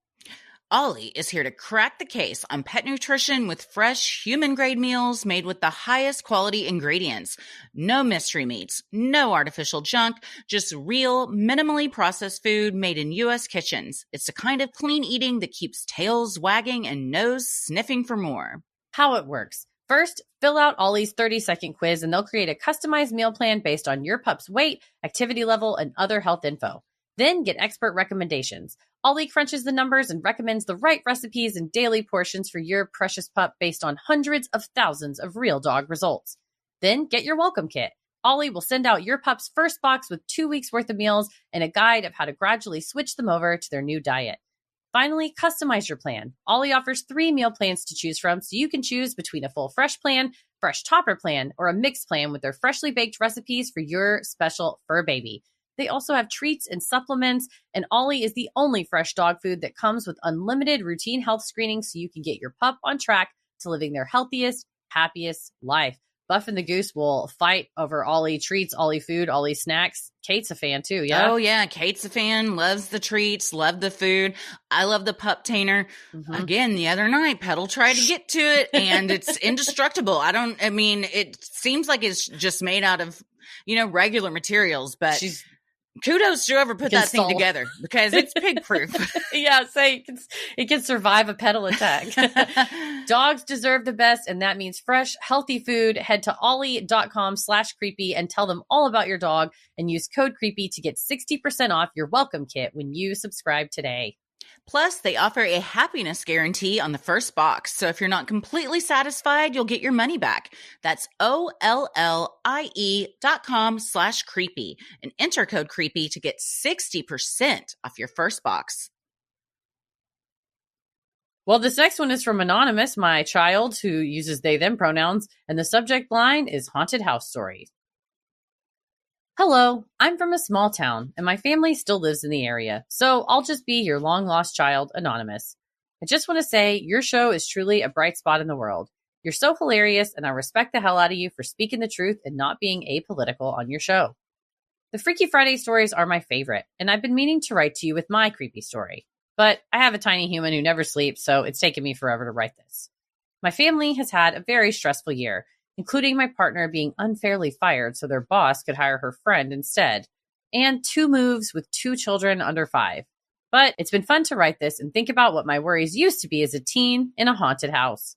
Ollie is here to crack the case on pet nutrition with fresh, human-grade meals made with the highest quality ingredients. No mystery meats, no artificial junk, just real, minimally processed food made in U.S. kitchens. It's the kind of clean eating that keeps tails wagging and nose sniffing for more. How it works. First, fill out Ollie's 30-second quiz, and they'll create a customized meal plan based on your pup's weight, activity level, and other health info. Then get expert recommendations. Ollie crunches the numbers and recommends the right recipes and daily portions for your precious pup based on hundreds of thousands of real dog results. Then get your welcome kit. Ollie will send out your pup's first box with 2 weeks worth of meals and a guide of how to gradually switch them over to their new diet. Finally, customize your plan. Ollie offers 3 meal plans to choose from, so you can choose between a full fresh plan, fresh topper plan, or a mixed plan with their freshly baked recipes for your special fur baby. They also have treats and supplements, and Ollie is the only fresh dog food that comes with unlimited routine health screening so you can get your pup on track to living their healthiest, happiest life. Buff and the Goose will fight over Ollie treats, Ollie food, Ollie snacks. Kate's a fan too, yeah? Oh, yeah. Kate's a fan, loves the treats, love the food. I love the pup tainer. Mm-hmm. Again, the other night, Petal tried to get to it, and it's indestructible. It seems like it's just made out of, regular materials, but kudos to whoever put that thing together because it's pig proof. Yeah, it can survive a pedal attack. Dogs deserve the best, and that means fresh, healthy food. Head to ollie.com/creepy and tell them all about your dog and use code creepy to get 60% off your welcome kit when you subscribe today. Plus, they offer a happiness guarantee on the first box. So if you're not completely satisfied, you'll get your money back. That's OLLIE.com/creepy and enter code creepy to get 60% off your first box. Well, this next one is from Anonymous, my child, who uses they, them pronouns, and the subject line is Haunted House Story. Hello, I'm from a small town, and my family still lives in the area, so I'll just be your long-lost child, Anonymous. I just want to say your show is truly a bright spot in the world. You're so hilarious, and I respect the hell out of you for speaking the truth and not being apolitical on your show. The Freaky Friday stories are my favorite, and I've been meaning to write to you with my creepy story. But I have a tiny human who never sleeps, so it's taken me forever to write this. My family has had a very stressful year, including my partner being unfairly fired so their boss could hire her friend instead, and 2 moves with 2 children under 5. But it's been fun to write this and think about what my worries used to be as a teen in a haunted house.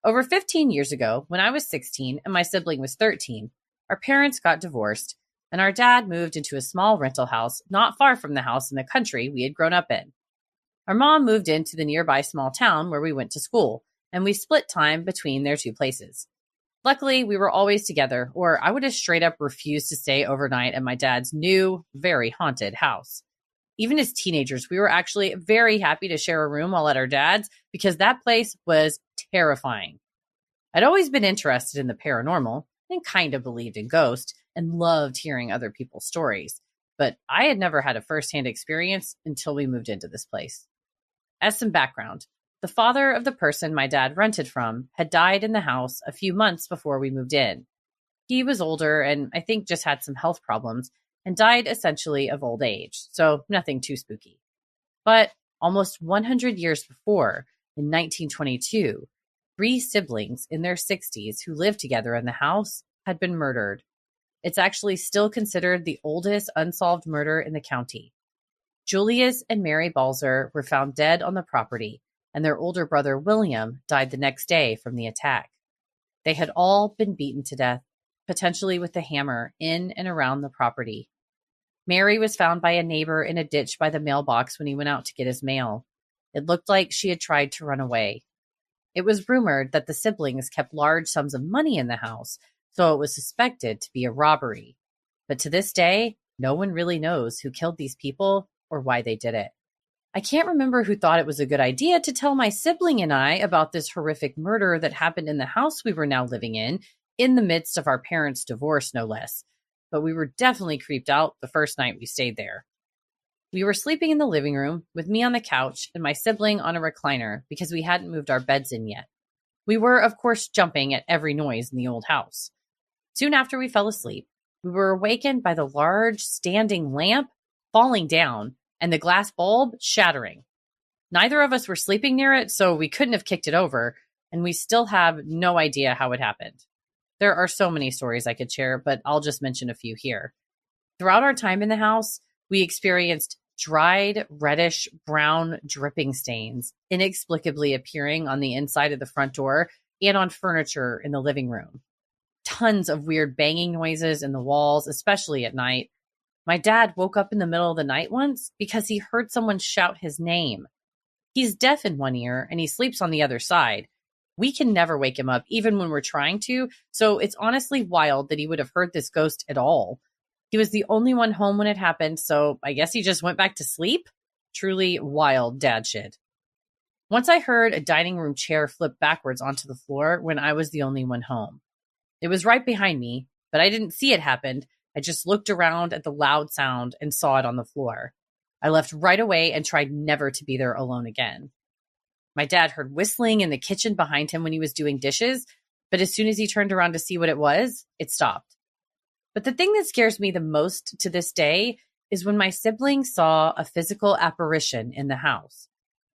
Over 15 years ago, when I was 16 and my sibling was 13, our parents got divorced, and our dad moved into a small rental house not far from the house in the country we had grown up in. Our mom moved into the nearby small town where we went to school, and we split time between their 2 places. Luckily, we were always together, or I would have straight up refused to stay overnight at my dad's new, very haunted house. Even as teenagers, we were actually very happy to share a room while at our dad's because that place was terrifying. I'd always been interested in the paranormal and kind of believed in ghosts and loved hearing other people's stories, but I had never had a firsthand experience until we moved into this place. As some background, the father of the person my dad rented from had died in the house a few months before we moved in. He was older and I think just had some health problems and died essentially of old age, so nothing too spooky. But almost 100 years before, in 1922, 3 siblings in their 60s who lived together in the house had been murdered. It's actually still considered the oldest unsolved murder in the county. Julius and Mary Balzer were found dead on the property, and their older brother William died the next day from the attack. They had all been beaten to death, potentially with a hammer, in and around the property. Mary was found by a neighbor in a ditch by the mailbox when he went out to get his mail. It looked like she had tried to run away. It was rumored that the siblings kept large sums of money in the house, so it was suspected to be a robbery. But to this day, no one really knows who killed these people or why they did it. I can't remember who thought it was a good idea to tell my sibling and I about this horrific murder that happened in the house we were now living in the midst of our parents' divorce, no less. But we were definitely creeped out the first night we stayed there. We were sleeping in the living room with me on the couch and my sibling on a recliner because we hadn't moved our beds in yet. We were, of course, jumping at every noise in the old house. Soon after we fell asleep, we were awakened by the large standing lamp falling down and the glass bulb shattering. Neither of us were sleeping near it, so we couldn't have kicked it over, and we still have no idea how it happened. There are so many stories I could share, but I'll just mention a few here. Throughout our time in the house, we experienced dried, reddish, brown dripping stains inexplicably appearing on the inside of the front door and on furniture in the living room. Tons of weird banging noises in the walls, especially at night. My dad woke up in the middle of the night once because he heard someone shout his name. He's deaf in one ear and he sleeps on the other side. We can never wake him up, even when we're trying to, so it's honestly wild that he would have heard this ghost at all. He was the only one home when it happened, so I guess he just went back to sleep? Truly wild dad shit. Once I heard a dining room chair flip backwards onto the floor when I was the only one home. It was right behind me, but I didn't see it happen. I just looked around at the loud sound and saw it on the floor. I left right away and tried never to be there alone again. My dad heard whistling in the kitchen behind him when he was doing dishes, but as soon as he turned around to see what it was, it stopped. But the thing that scares me the most to this day is when my siblings saw a physical apparition in the house,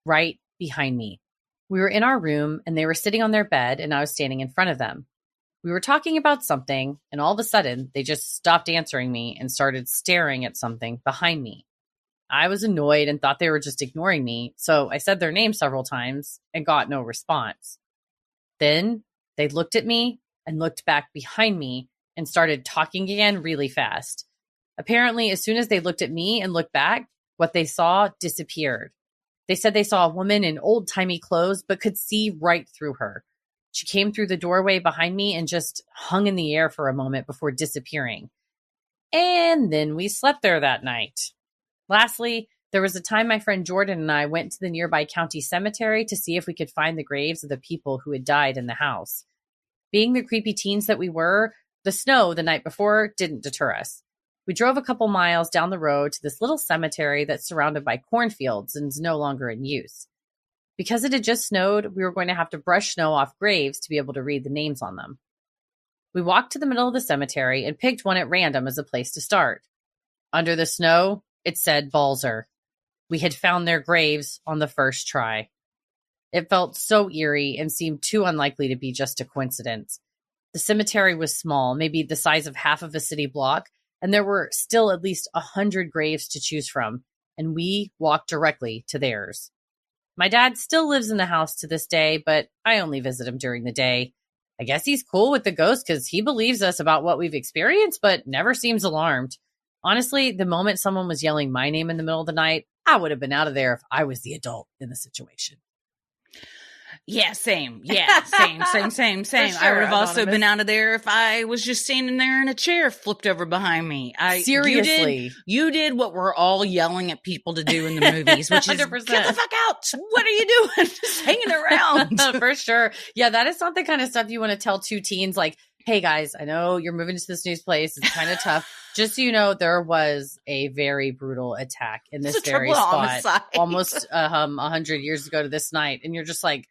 right behind me. We were in our room and they were sitting on their bed and I was standing in front of them. We were talking about something and all of a sudden they just stopped answering me and started staring at something behind me. I was annoyed and thought they were just ignoring me, so I said their name several times and got no response. Then they looked at me and looked back behind me and started talking again really fast. Apparently, as soon as they looked at me and looked back, what they saw disappeared. They said they saw a woman in old-timey clothes but could see right through her. She came through the doorway behind me and just hung in the air for a moment before disappearing. And then we slept there that night. Lastly, There was a time my friend Jordan and I went to the nearby county cemetery to see if we could find the graves of the people who had died in the house. Being the creepy teens that we were, the snow the night before didn't deter us. We drove a couple miles down the road to this little cemetery that's surrounded by cornfields and is no longer in use. Because it had just snowed, we were going to have to brush snow off graves to be able to read the names on them. We walked to the middle of the cemetery and picked one at random as a place to start. Under the snow, it said Balzer. We had found their graves on the first try. It felt so eerie and seemed too unlikely to be just a coincidence. The cemetery was small, maybe the size of half of a city block, and there were still at least 100 graves to choose from, and we walked directly to theirs. My dad still lives in the house to this day, but I only visit him during the day. I guess he's cool with the ghost because he believes us about what we've experienced, but never seems alarmed. Honestly, the moment someone was yelling my name in the middle of the night, I would have been out of there if I was the adult in the situation. Yeah, same. Yeah, same. Sure, I would have also been out of there if I was just standing there in a chair flipped over behind me. Seriously. You did what we're all yelling at people to do in the movies, which is 100%. Get the fuck out. What are you doing? Just hanging around. For sure. Yeah, that is not the kind of stuff you want to tell two teens like, hey guys, I know you're moving to this new place. It's kind of tough. Just so you know, there was a very brutal attack in this very spot homicide. almost 100 years ago to this night. And you're just like,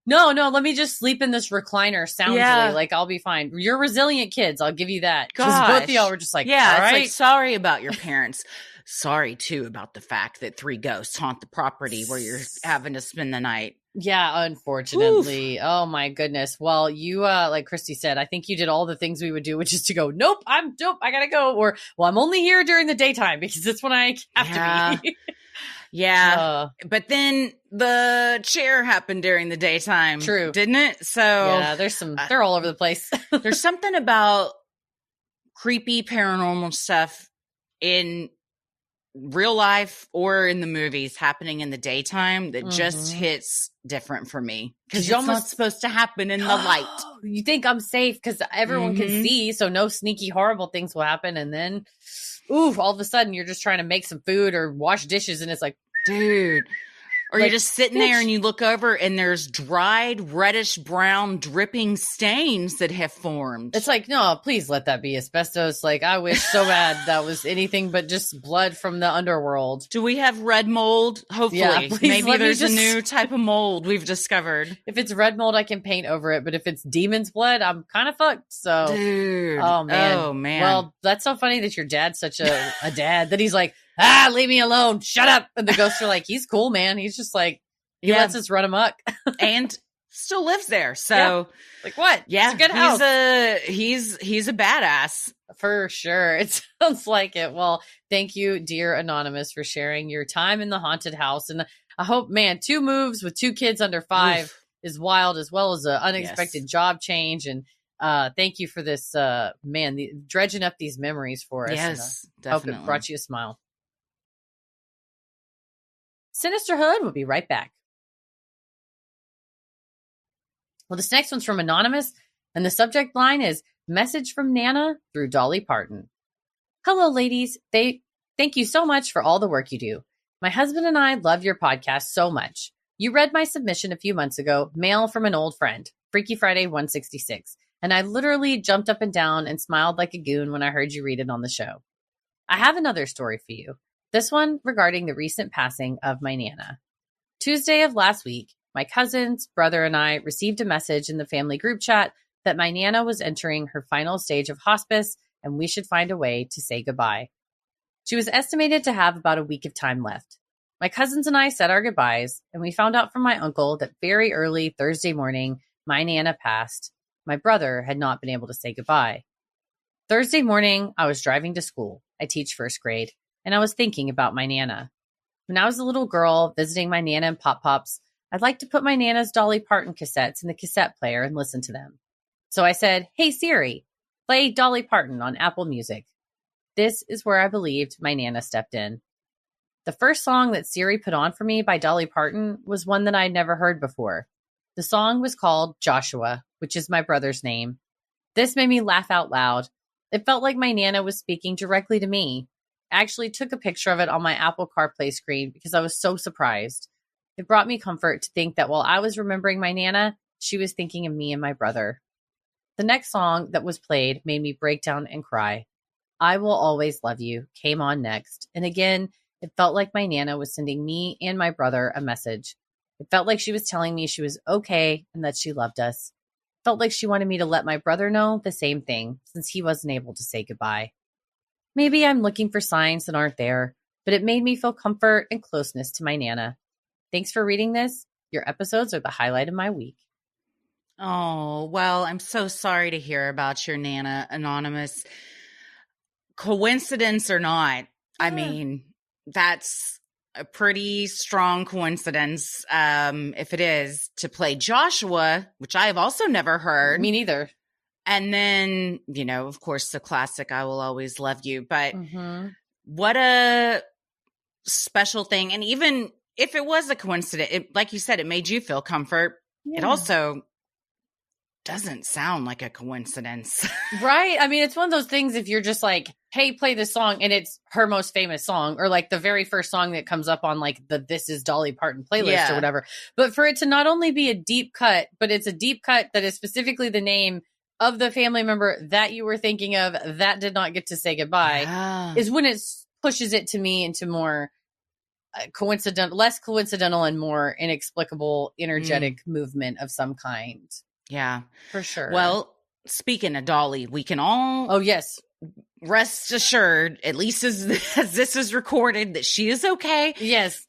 no, let me just sleep in this recliner soundly. Yeah. Like, I'll be fine. You're resilient kids. I'll give you that. Because both of y'all were just like, yeah, all right. it's like, sorry about your parents. Sorry, too, about the fact that 3 ghosts haunt the property where you're having to spend the night. Yeah, unfortunately. Oof. Oh, my goodness. Well, you, like Christy said, I think you did all the things we would do, which is to go, nope, I gotta go. Or, well, I'm only here during the daytime because that's when I have to be. Yeah. But then the chair happened during the daytime. True. Didn't it? So yeah, they're all over the place. There's something about creepy paranormal stuff in real life or in the movies happening in the daytime that just hits different for me. Because it's not supposed to happen in the light. You think I'm safe because everyone can see, so no sneaky, horrible things will happen. And then, all of a sudden you're just trying to make some food or wash dishes and it's like, dude. Or you're just sitting there and you look over and there's dried, reddish brown, dripping stains that have formed. It's like, no, please let that be asbestos. Like, I wish so bad that was anything but just blood from the underworld. Do we have red mold? Hopefully. Yeah, maybe there's a new type of mold we've discovered. If it's red mold, I can paint over it. But if it's demon's blood, I'm kind of fucked. So, dude. Oh, man. Well, that's so funny that your dad's such a dad that he's like, leave me alone. Shut up. And the ghosts are like, he's cool, man. He's just like, he lets us run amok. And still lives there. So like what? Yeah. It's a good house. He's a badass. For sure. It sounds like it. Well, thank you, dear Anonymous, for sharing your time in the haunted house. And I hope, man, 2 moves with 2 kids under 5 is wild, as well as an unexpected job change. And thank you for this, dredging up these memories for us. Yes, and, definitely. Hope it brought you a smile. Sinisterhood will be right back. Well, this next one's from Anonymous, and the subject line is Message from Nana through Dolly Parton. Hello, ladies. Thank you so much for all the work you do. My husband and I love your podcast so much. You read my submission a few months ago, mail from an old friend, Freaky Friday 166, and I literally jumped up and down and smiled like a goon when I heard you read it on the show. I have another story for you. This one regarding the recent passing of my Nana. Tuesday of last week, my cousins, brother, and I received a message in the family group chat that my Nana was entering her final stage of hospice and we should find a way to say goodbye. She was estimated to have about a week of time left. My cousins and I said our goodbyes, and we found out from my uncle that very early Thursday morning, my Nana passed. My brother had not been able to say goodbye. Thursday morning, I was driving to school. I teach first grade. And I was thinking about my Nana. When I was a little girl visiting my Nana and Pop-Pops, I'd like to put my Nana's Dolly Parton cassettes in the cassette player and listen to them. So I said, hey Siri, play Dolly Parton on Apple Music. This is where I believed my Nana stepped in. The first song that Siri put on for me by Dolly Parton was one that I'd never heard before. The song was called Joshua, which is my brother's name. This made me laugh out loud. It felt like my Nana was speaking directly to me. I actually took a picture of it on my Apple CarPlay screen because I was so surprised. It brought me comfort to think that while I was remembering my Nana, she was thinking of me and my brother. The next song that was played made me break down and cry. I Will Always Love You came on next. And again, it felt like my Nana was sending me and my brother a message. It felt like she was telling me she was okay and that she loved us. It felt like she wanted me to let my brother know the same thing since he wasn't able to say goodbye. Maybe I'm looking for signs that aren't there, but it made me feel comfort and closeness to my Nana. Thanks for reading this. Your episodes are the highlight of my week. Oh, well, I'm so sorry to hear about your Nana, Anonymous. Coincidence or not, I mean, that's a pretty strong coincidence, if it is, to play Joshua, which I have also never heard. Me neither. And then, of course, the classic I Will Always Love You. But what a special thing. And even if it was a coincidence, like you said, it made you feel comfort. Yeah. It also doesn't sound like a coincidence. Right? I mean, it's one of those things if you're just like, hey, play this song, and it's her most famous song, or like the very first song that comes up on like the This Is Dolly Parton playlist or whatever. But for it to not only be a deep cut, but it's a deep cut that is specifically the name of the family member that you were thinking of that did not get to say goodbye is when it pushes it to me into more less coincidental and more inexplicable, energetic movement of some kind. Yeah, for sure. Well, speaking of Dolly, we can all rest assured, at least as this is recorded, that she is okay. Yes.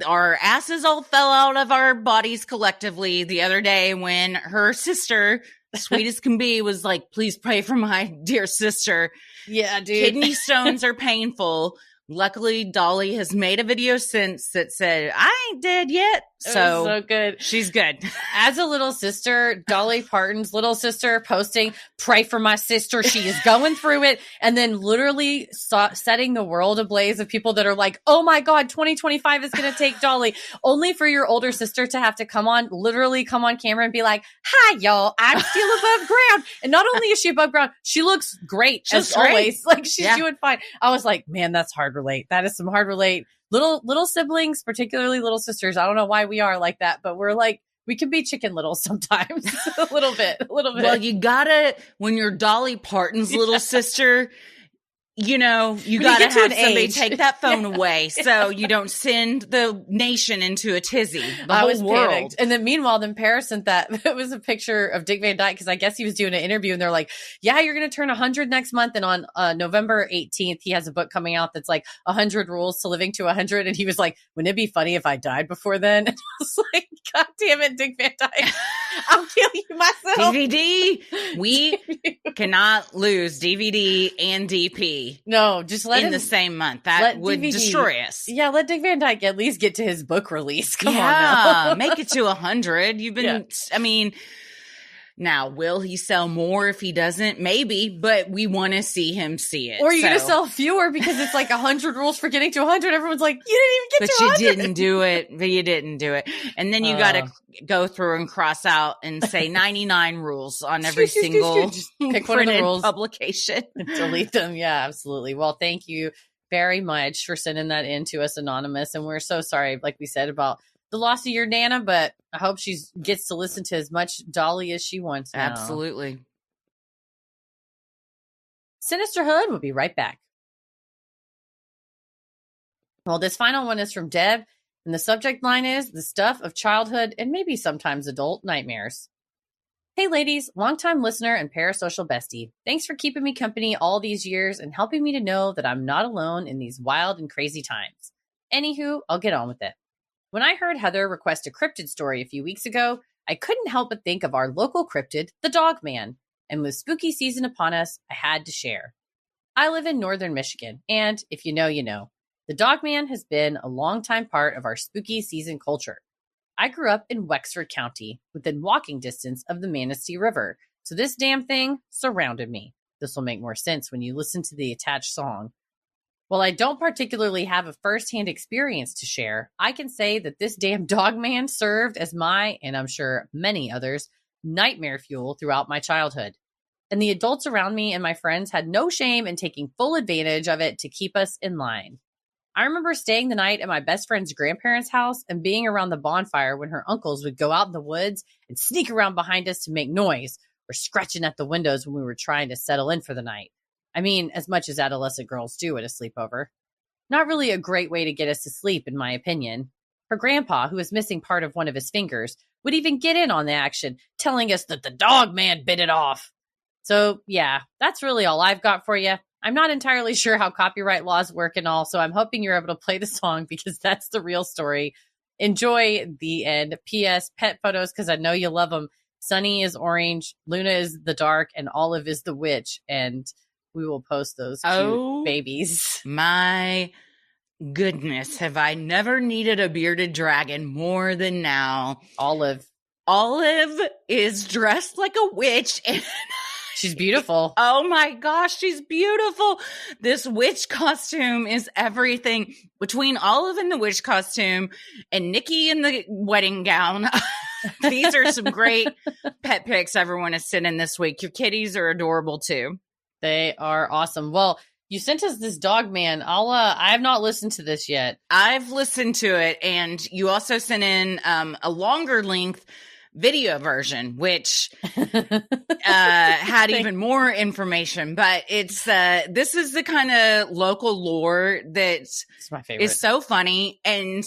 Our asses all fell out of our bodies collectively the other day when her sister, sweet as can be, was like, please pray for my dear sister. Yeah, dude. Kidney stones are painful. Luckily, Dolly has made a video since that said, I ain't dead yet. So good. She's good. As a little sister, Dolly Parton's little sister posting, pray for my sister. She is going through it. And then literally setting the world ablaze of people that are like, oh my God, 2025 is going to take Dolly. Only for your older sister to have to come on camera and be like, hi, y'all, I'm still above ground. And not only is she above ground, she looks great as always. Like she's doing fine. I was like, man, that's hard relate. That is some hard relate. Little siblings, particularly little sisters. I don't know why we are like that, but we're like, we can be chicken little sometimes. a little bit. Well, you gotta, when you're Dolly Parton's little sister, you gotta have somebody take that phone away so you don't send the nation into a tizzy. The whole world. Panicked. And then meanwhile, Paris sent that. It was a picture of Dick Van Dyke because I guess he was doing an interview and they're like, yeah, you're going to turn 100 next month. And on November 18th, he has a book coming out that's like 100 rules to living to 100. And he was like, wouldn't it be funny if I died before then? And I was like, God damn it, Dick Van Dyke. I'll kill you myself. DVD. We cannot lose DVD and DP. No, just let in the same month. That would DVD destroy us. Yeah, let Dick Van Dyke at least get to his book release. Come on now. Make it to 100. You've been, I mean, now, will he sell more if he doesn't? Maybe, but we want to see him see it. Or you're going to sell fewer because it's like 100 rules for getting to 100. Everyone's like, you didn't even get to 100. But you didn't do it. And then you got to go through and cross out and say 99 rules on every single pick one of the rules. Publication. Delete them. Yeah, absolutely. Well, thank you very much for sending that in to us, Anonymous. And we're so sorry, like we said, about the loss of your Nana, but I hope she gets to listen to as much Dolly as she wants now. Absolutely. Sinisterhood will be right back. Well, this final one is from Deb, and the subject line is the stuff of childhood and maybe sometimes adult nightmares. Hey ladies, longtime listener and parasocial bestie. Thanks for keeping me company all these years and helping me to know that I'm not alone in these wild and crazy times. Anywho, I'll get on with it. When I heard Heather request a cryptid story a few weeks ago, I couldn't help but think of our local cryptid, the Dog Man, and with spooky season upon us, I had to share. I live in northern Michigan, and if you know, you know. The Dog Man has been a longtime part of our spooky season culture. I grew up in Wexford County, within walking distance of the Manistee River, so this damn thing surrounded me. This will make more sense when you listen to the attached song. While I don't particularly have a first-hand experience to share, I can say that this damn Dog Man served as my, and I'm sure many others, nightmare fuel throughout my childhood. And the adults around me and my friends had no shame in taking full advantage of it to keep us in line. I remember staying the night at my best friend's grandparents' house and being around the bonfire when her uncles would go out in the woods and sneak around behind us to make noise or scratching at the windows when we were trying to settle in for the night. I mean, as much as adolescent girls do at a sleepover. Not really a great way to get us to sleep, in my opinion. Her grandpa, who was missing part of one of his fingers, would even get in on the action, telling us that the dog man bit it off. So, yeah, that's really all I've got for you. I'm not entirely sure how copyright laws work and all, so I'm hoping you're able to play the song because that's the real story. Enjoy the end. P.S. Pet photos because I know you love them. Sunny is orange, Luna is the dark, and Olive is the witch. And we will post those cute babies. My goodness, have I never needed a bearded dragon more than now. Olive is dressed like a witch. And she's beautiful. Oh my gosh, she's beautiful. This witch costume is everything. Between Olive in the witch costume and Nikki in the wedding gown, these are some great pet pics everyone is sending this week. Your kitties are adorable too. They are awesome. Well, you sent us this dog man. I have not listened to this yet. I've listened to it, and you also sent in a longer length video version, which had even more information. But it's this is the kind of local lore that is so funny. And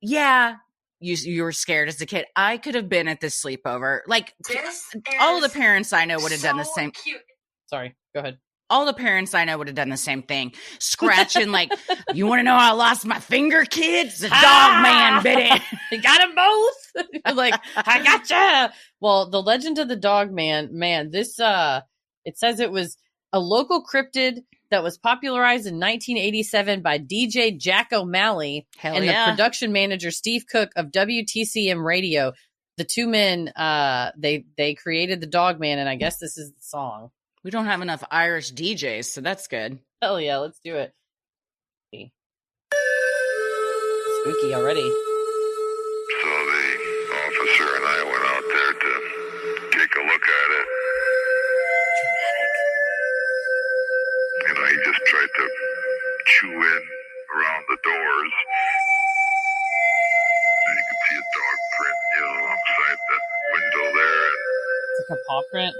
yeah, you were scared as a kid. I could have been at this sleepover. Like all of the parents I know would have done the same. Cute. Sorry, go ahead. All the parents I know would have done the same thing. Scratching like, you want to know how I lost my finger, kids? The dog man bit it. You got them both. You're like, I gotcha. Well, the legend of the dog man, this, it says it was a local cryptid that was popularized in 1987 by DJ Jack O'Malley and the production manager Steve Cook of WTCM Radio. The two men, they created the dog man, and I guess this is the song. We don't have enough Irish DJs, so that's good. Hell yeah, let's do it. Spooky already. So the officer and I went out there to take a look at it. You know, he just tried to chew in around the doors. And you could see a dog print, you know, alongside that window there. It's like a paw print.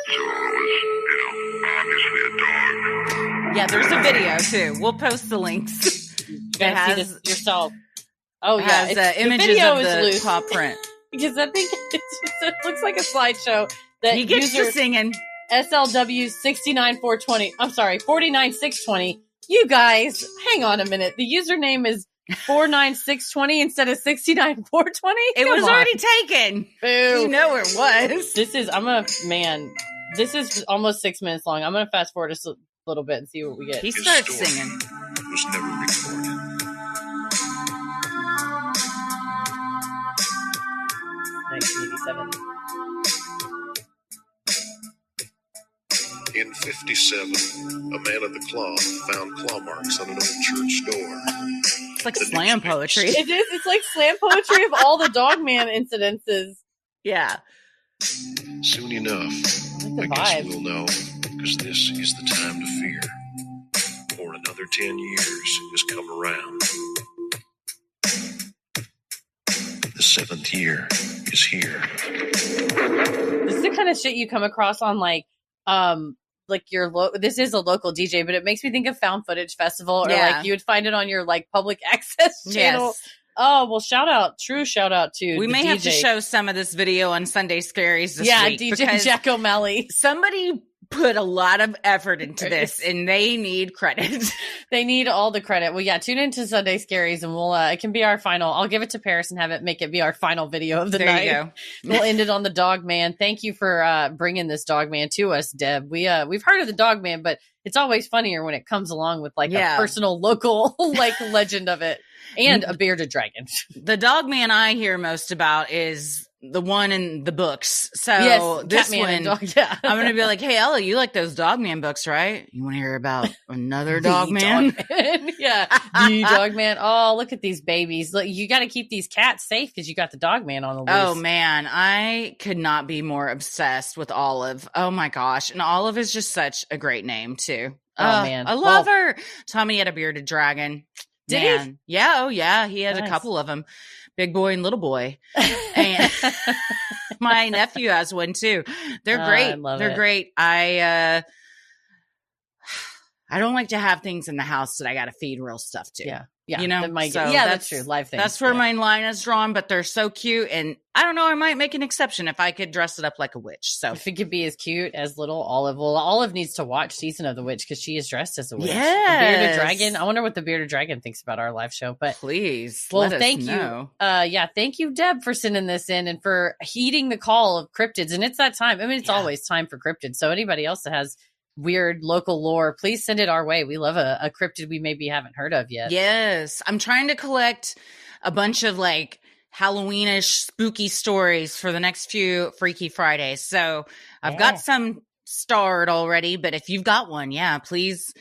So it was, you know, obviously a dog. Yeah, there's a video too. We'll post the links. You gotta see this yourself. Oh yeah, images of the paw print. Because I think it looks like a slideshow that he gets to singing. SLW 69420. I'm sorry, 49620. You guys, hang on a minute. The username is 49620 instead of 69420. It was already taken. Boo. You know it was. This is almost 6 minutes long. I'm gonna fast forward a little bit and see what we get. He starts singing. It was never recorded. 1987. In 57, a man of the cloth found claw marks on an old church door. It's like slam poetry. It is. It's like slam poetry of all the dogman incidences. Yeah. Soon enough, I guess we'll know, because this is the time to fear. For another 10 years has come around. The 7th year is here. This is the kind of shit you come across on like your this is a local DJ, but it makes me think of Found Footage Festival, or like you would find it on your like public access channel. Yes. Oh, well, true shout out to we may DJ. Have to show some of this video on Sunday Scaries this week. Yeah, DJ Jack O'Malley. Somebody put a lot of effort into this, and they need credit. They need all the credit. Well, yeah, tune into Sunday Scaries, and we'll it can be our final. I'll give it to Paris and have it make it be our final video of the night. There you go. We'll end it on the dog man. Thank you for bringing this dog man to us, Deb. We've heard of the dog man, but it's always funnier when it comes along with like a personal local like legend of it. And a bearded dragon. The dog man I hear most about is the one in the books. So yes, this one, I'm going to be like, hey, Ella, you like those dog man books, right? You want to hear about another dog man? Yeah, the dog man. Oh, look at these babies. Look, you got to keep these cats safe because you got the dog man on the loose. Oh, man. I could not be more obsessed with Olive. Oh, my gosh. And Olive is just such a great name, too. Oh, man. I love her. Tommy had a bearded dragon. Did he? Yeah. Oh, yeah. He had a couple of them. Big boy and little boy. And my nephew has one too. They're great. They're great. I don't like to have things in the house that I got to feed real stuff to. Yeah. You know, that's true. Live things. That's where my line is drawn, but they're so cute. And I don't know, I might make an exception if I could dress it up like a witch. So if it could be as cute as little Olive, well, Olive needs to watch Season of the Witch because she is dressed as a witch. Yes. The bearded dragon. I wonder what the bearded dragon thinks about our live show, but please. Well, thank you. Thank you, Deb, for sending this in and for heeding the call of cryptids. And it's that time. I mean, it's always time for cryptids. So anybody else that has weird local lore, please send it our way. We love a cryptid we maybe haven't heard of yet. Yes. I'm trying to collect a bunch of like Halloweenish spooky stories for the next few Freaky Fridays. So I've got some starred already, but if you've got one, please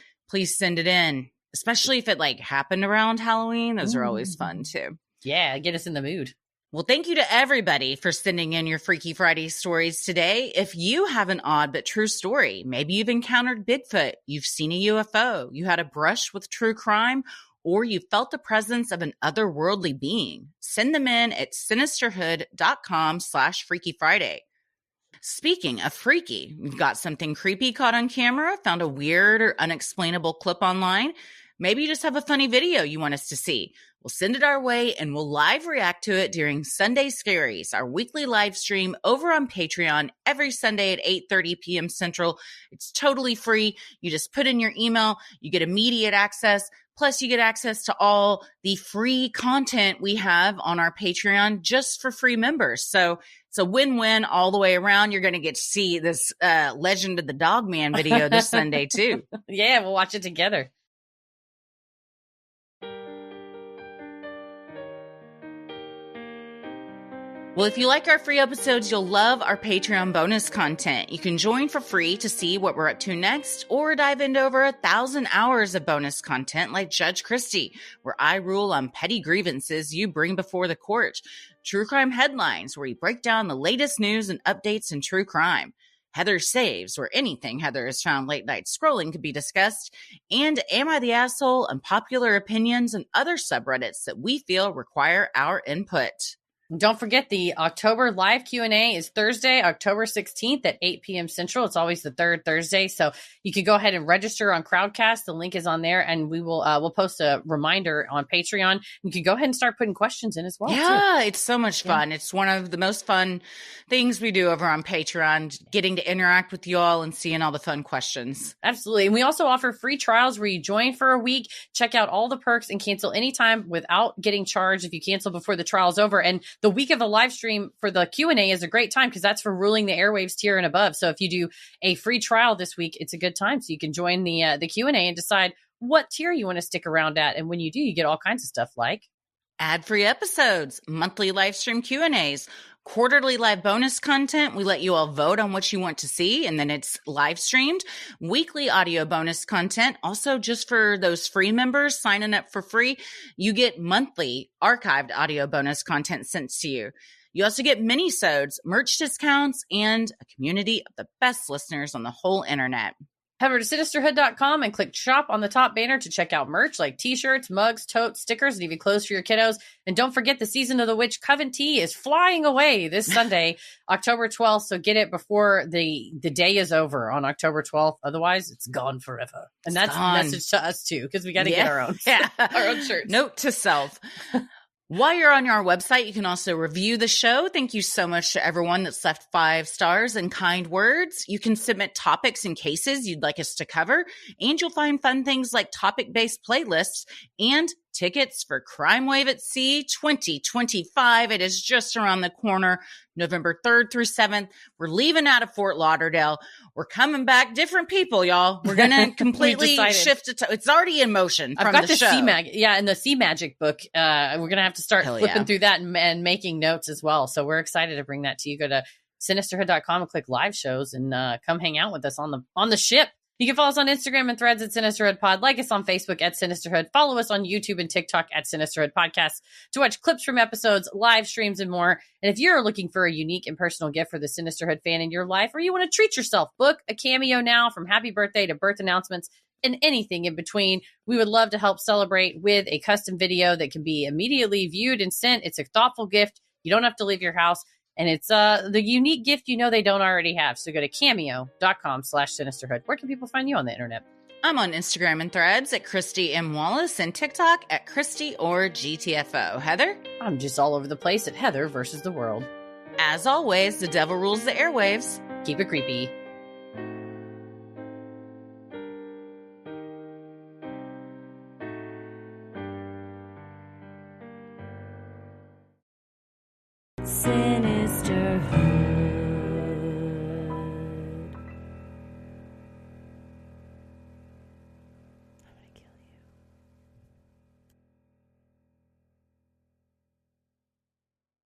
send it in, especially if it like happened around Halloween. Those are always fun too. Yeah. Get us in the mood. Well, thank you to everybody for sending in your Freaky Friday stories today. If you have an odd but true story, maybe you've encountered Bigfoot, you've seen a UFO, you had a brush with true crime, or you felt the presence of an otherworldly being, send them in at sinisterhood.com/Freaky Friday. Speaking of freaky, you've got something creepy caught on camera, found a weird or unexplainable clip online. Maybe you just have a funny video you want us to see. We'll send it our way and we'll live react to it during Sunday Scaries, our weekly live stream over on Patreon every Sunday at 8:30 p.m. Central. It's totally free. You just put in your email, you get immediate access, plus you get access to all the free content we have on our Patreon just for free members. So it's a win-win all the way around. You're going to get to see this Legend of the Dog Man video this Sunday too. Yeah, we'll watch it together. Well, if you like our free episodes, you'll love our Patreon bonus content. You can join for free to see what we're up to next, or dive into over 1,000 hours of bonus content like Judge Christie, where I rule on petty grievances you bring before the court. True Crime Headlines, where we break down the latest news and updates in true crime. Heather Saves, where anything Heather has found late night scrolling could be discussed. And Am I the Asshole? Unpopular opinions and other subreddits that we feel require our input. Don't forget the October live Q&A is Thursday, October 16th at 8 p.m. Central. It's always the third Thursday. So you can go ahead and register on Crowdcast. The link is on there, and we will we'll post a reminder on Patreon. You can go ahead and start putting questions in as well. Yeah, it's so much fun. It's one of the most fun things we do over on Patreon, getting to interact with you all and seeing all the fun questions. Absolutely. And we also offer free trials where you join for a week, check out all the perks, and cancel anytime without getting charged if you cancel before the trial's over. And the week of the live stream for the Q&A is a great time because that's for ruling the airwaves tier and above. So if you do a free trial this week, it's a good time. So you can join the Q&A and decide what tier you want to stick around at. And when you do, you get all kinds of stuff like ad-free episodes, monthly live stream Q&As, quarterly live bonus content. We let you all vote on what you want to see, and then it's live streamed. Weekly audio bonus content. Also, just for those free members signing up for free, you get monthly archived audio bonus content sent to you. You also get mini-sodes, merch discounts, and a community of the best listeners on the whole internet. Head over to Sinisterhood.com and click shop on the top banner to check out merch like t-shirts, mugs, totes, stickers, and even clothes for your kiddos. And don't forget the Season of the Witch Coven Tea is flying away this Sunday, October 12th. So get it before the day is over on October 12th. Otherwise, it's gone forever. And that's a message to us too, because we got to get our own. Our own shirts. Note to self. While you're on our website, you can also review the show. Thank you so much to everyone that's left 5 stars and kind words. You can submit topics and cases you'd like us to cover, and you'll find fun things like topic-based playlists and tickets for Crime Wave at Sea 2025. It is just around the corner, November 3rd through 7th. We're leaving out of Fort Lauderdale. We're coming back, different people, y'all. We're going to completely shift it. It's already in motion from I've got the show. and the Sea Magic book. We're going to have to start flipping through that and making notes as well. So we're excited to bring that to you. Go to Sinisterhood.com and click live shows and come hang out with us on the ship. You can follow us on Instagram and Threads at Sinisterhood Pod. Like us on Facebook at Sinisterhood. Follow us on YouTube and TikTok at Sinisterhood Podcast to watch clips from episodes, live streams, and more. And if you're looking for a unique and personal gift for the Sinisterhood fan in your life, or you want to treat yourself, book a cameo now, from happy birthday to birth announcements and anything in between. We would love to help celebrate with a custom video that can be immediately viewed and sent. It's a thoughtful gift. You don't have to leave your house. And it's the unique gift they don't already have. So go to cameo.com/Sinisterhood. Where can people find you on the internet? I'm on Instagram and Threads at Christy M. Wallace and TikTok at Christy or GTFO. Heather? I'm just all over the place at Heather versus the world. As always, the devil rules the airwaves. Keep it creepy. Sinisterhood.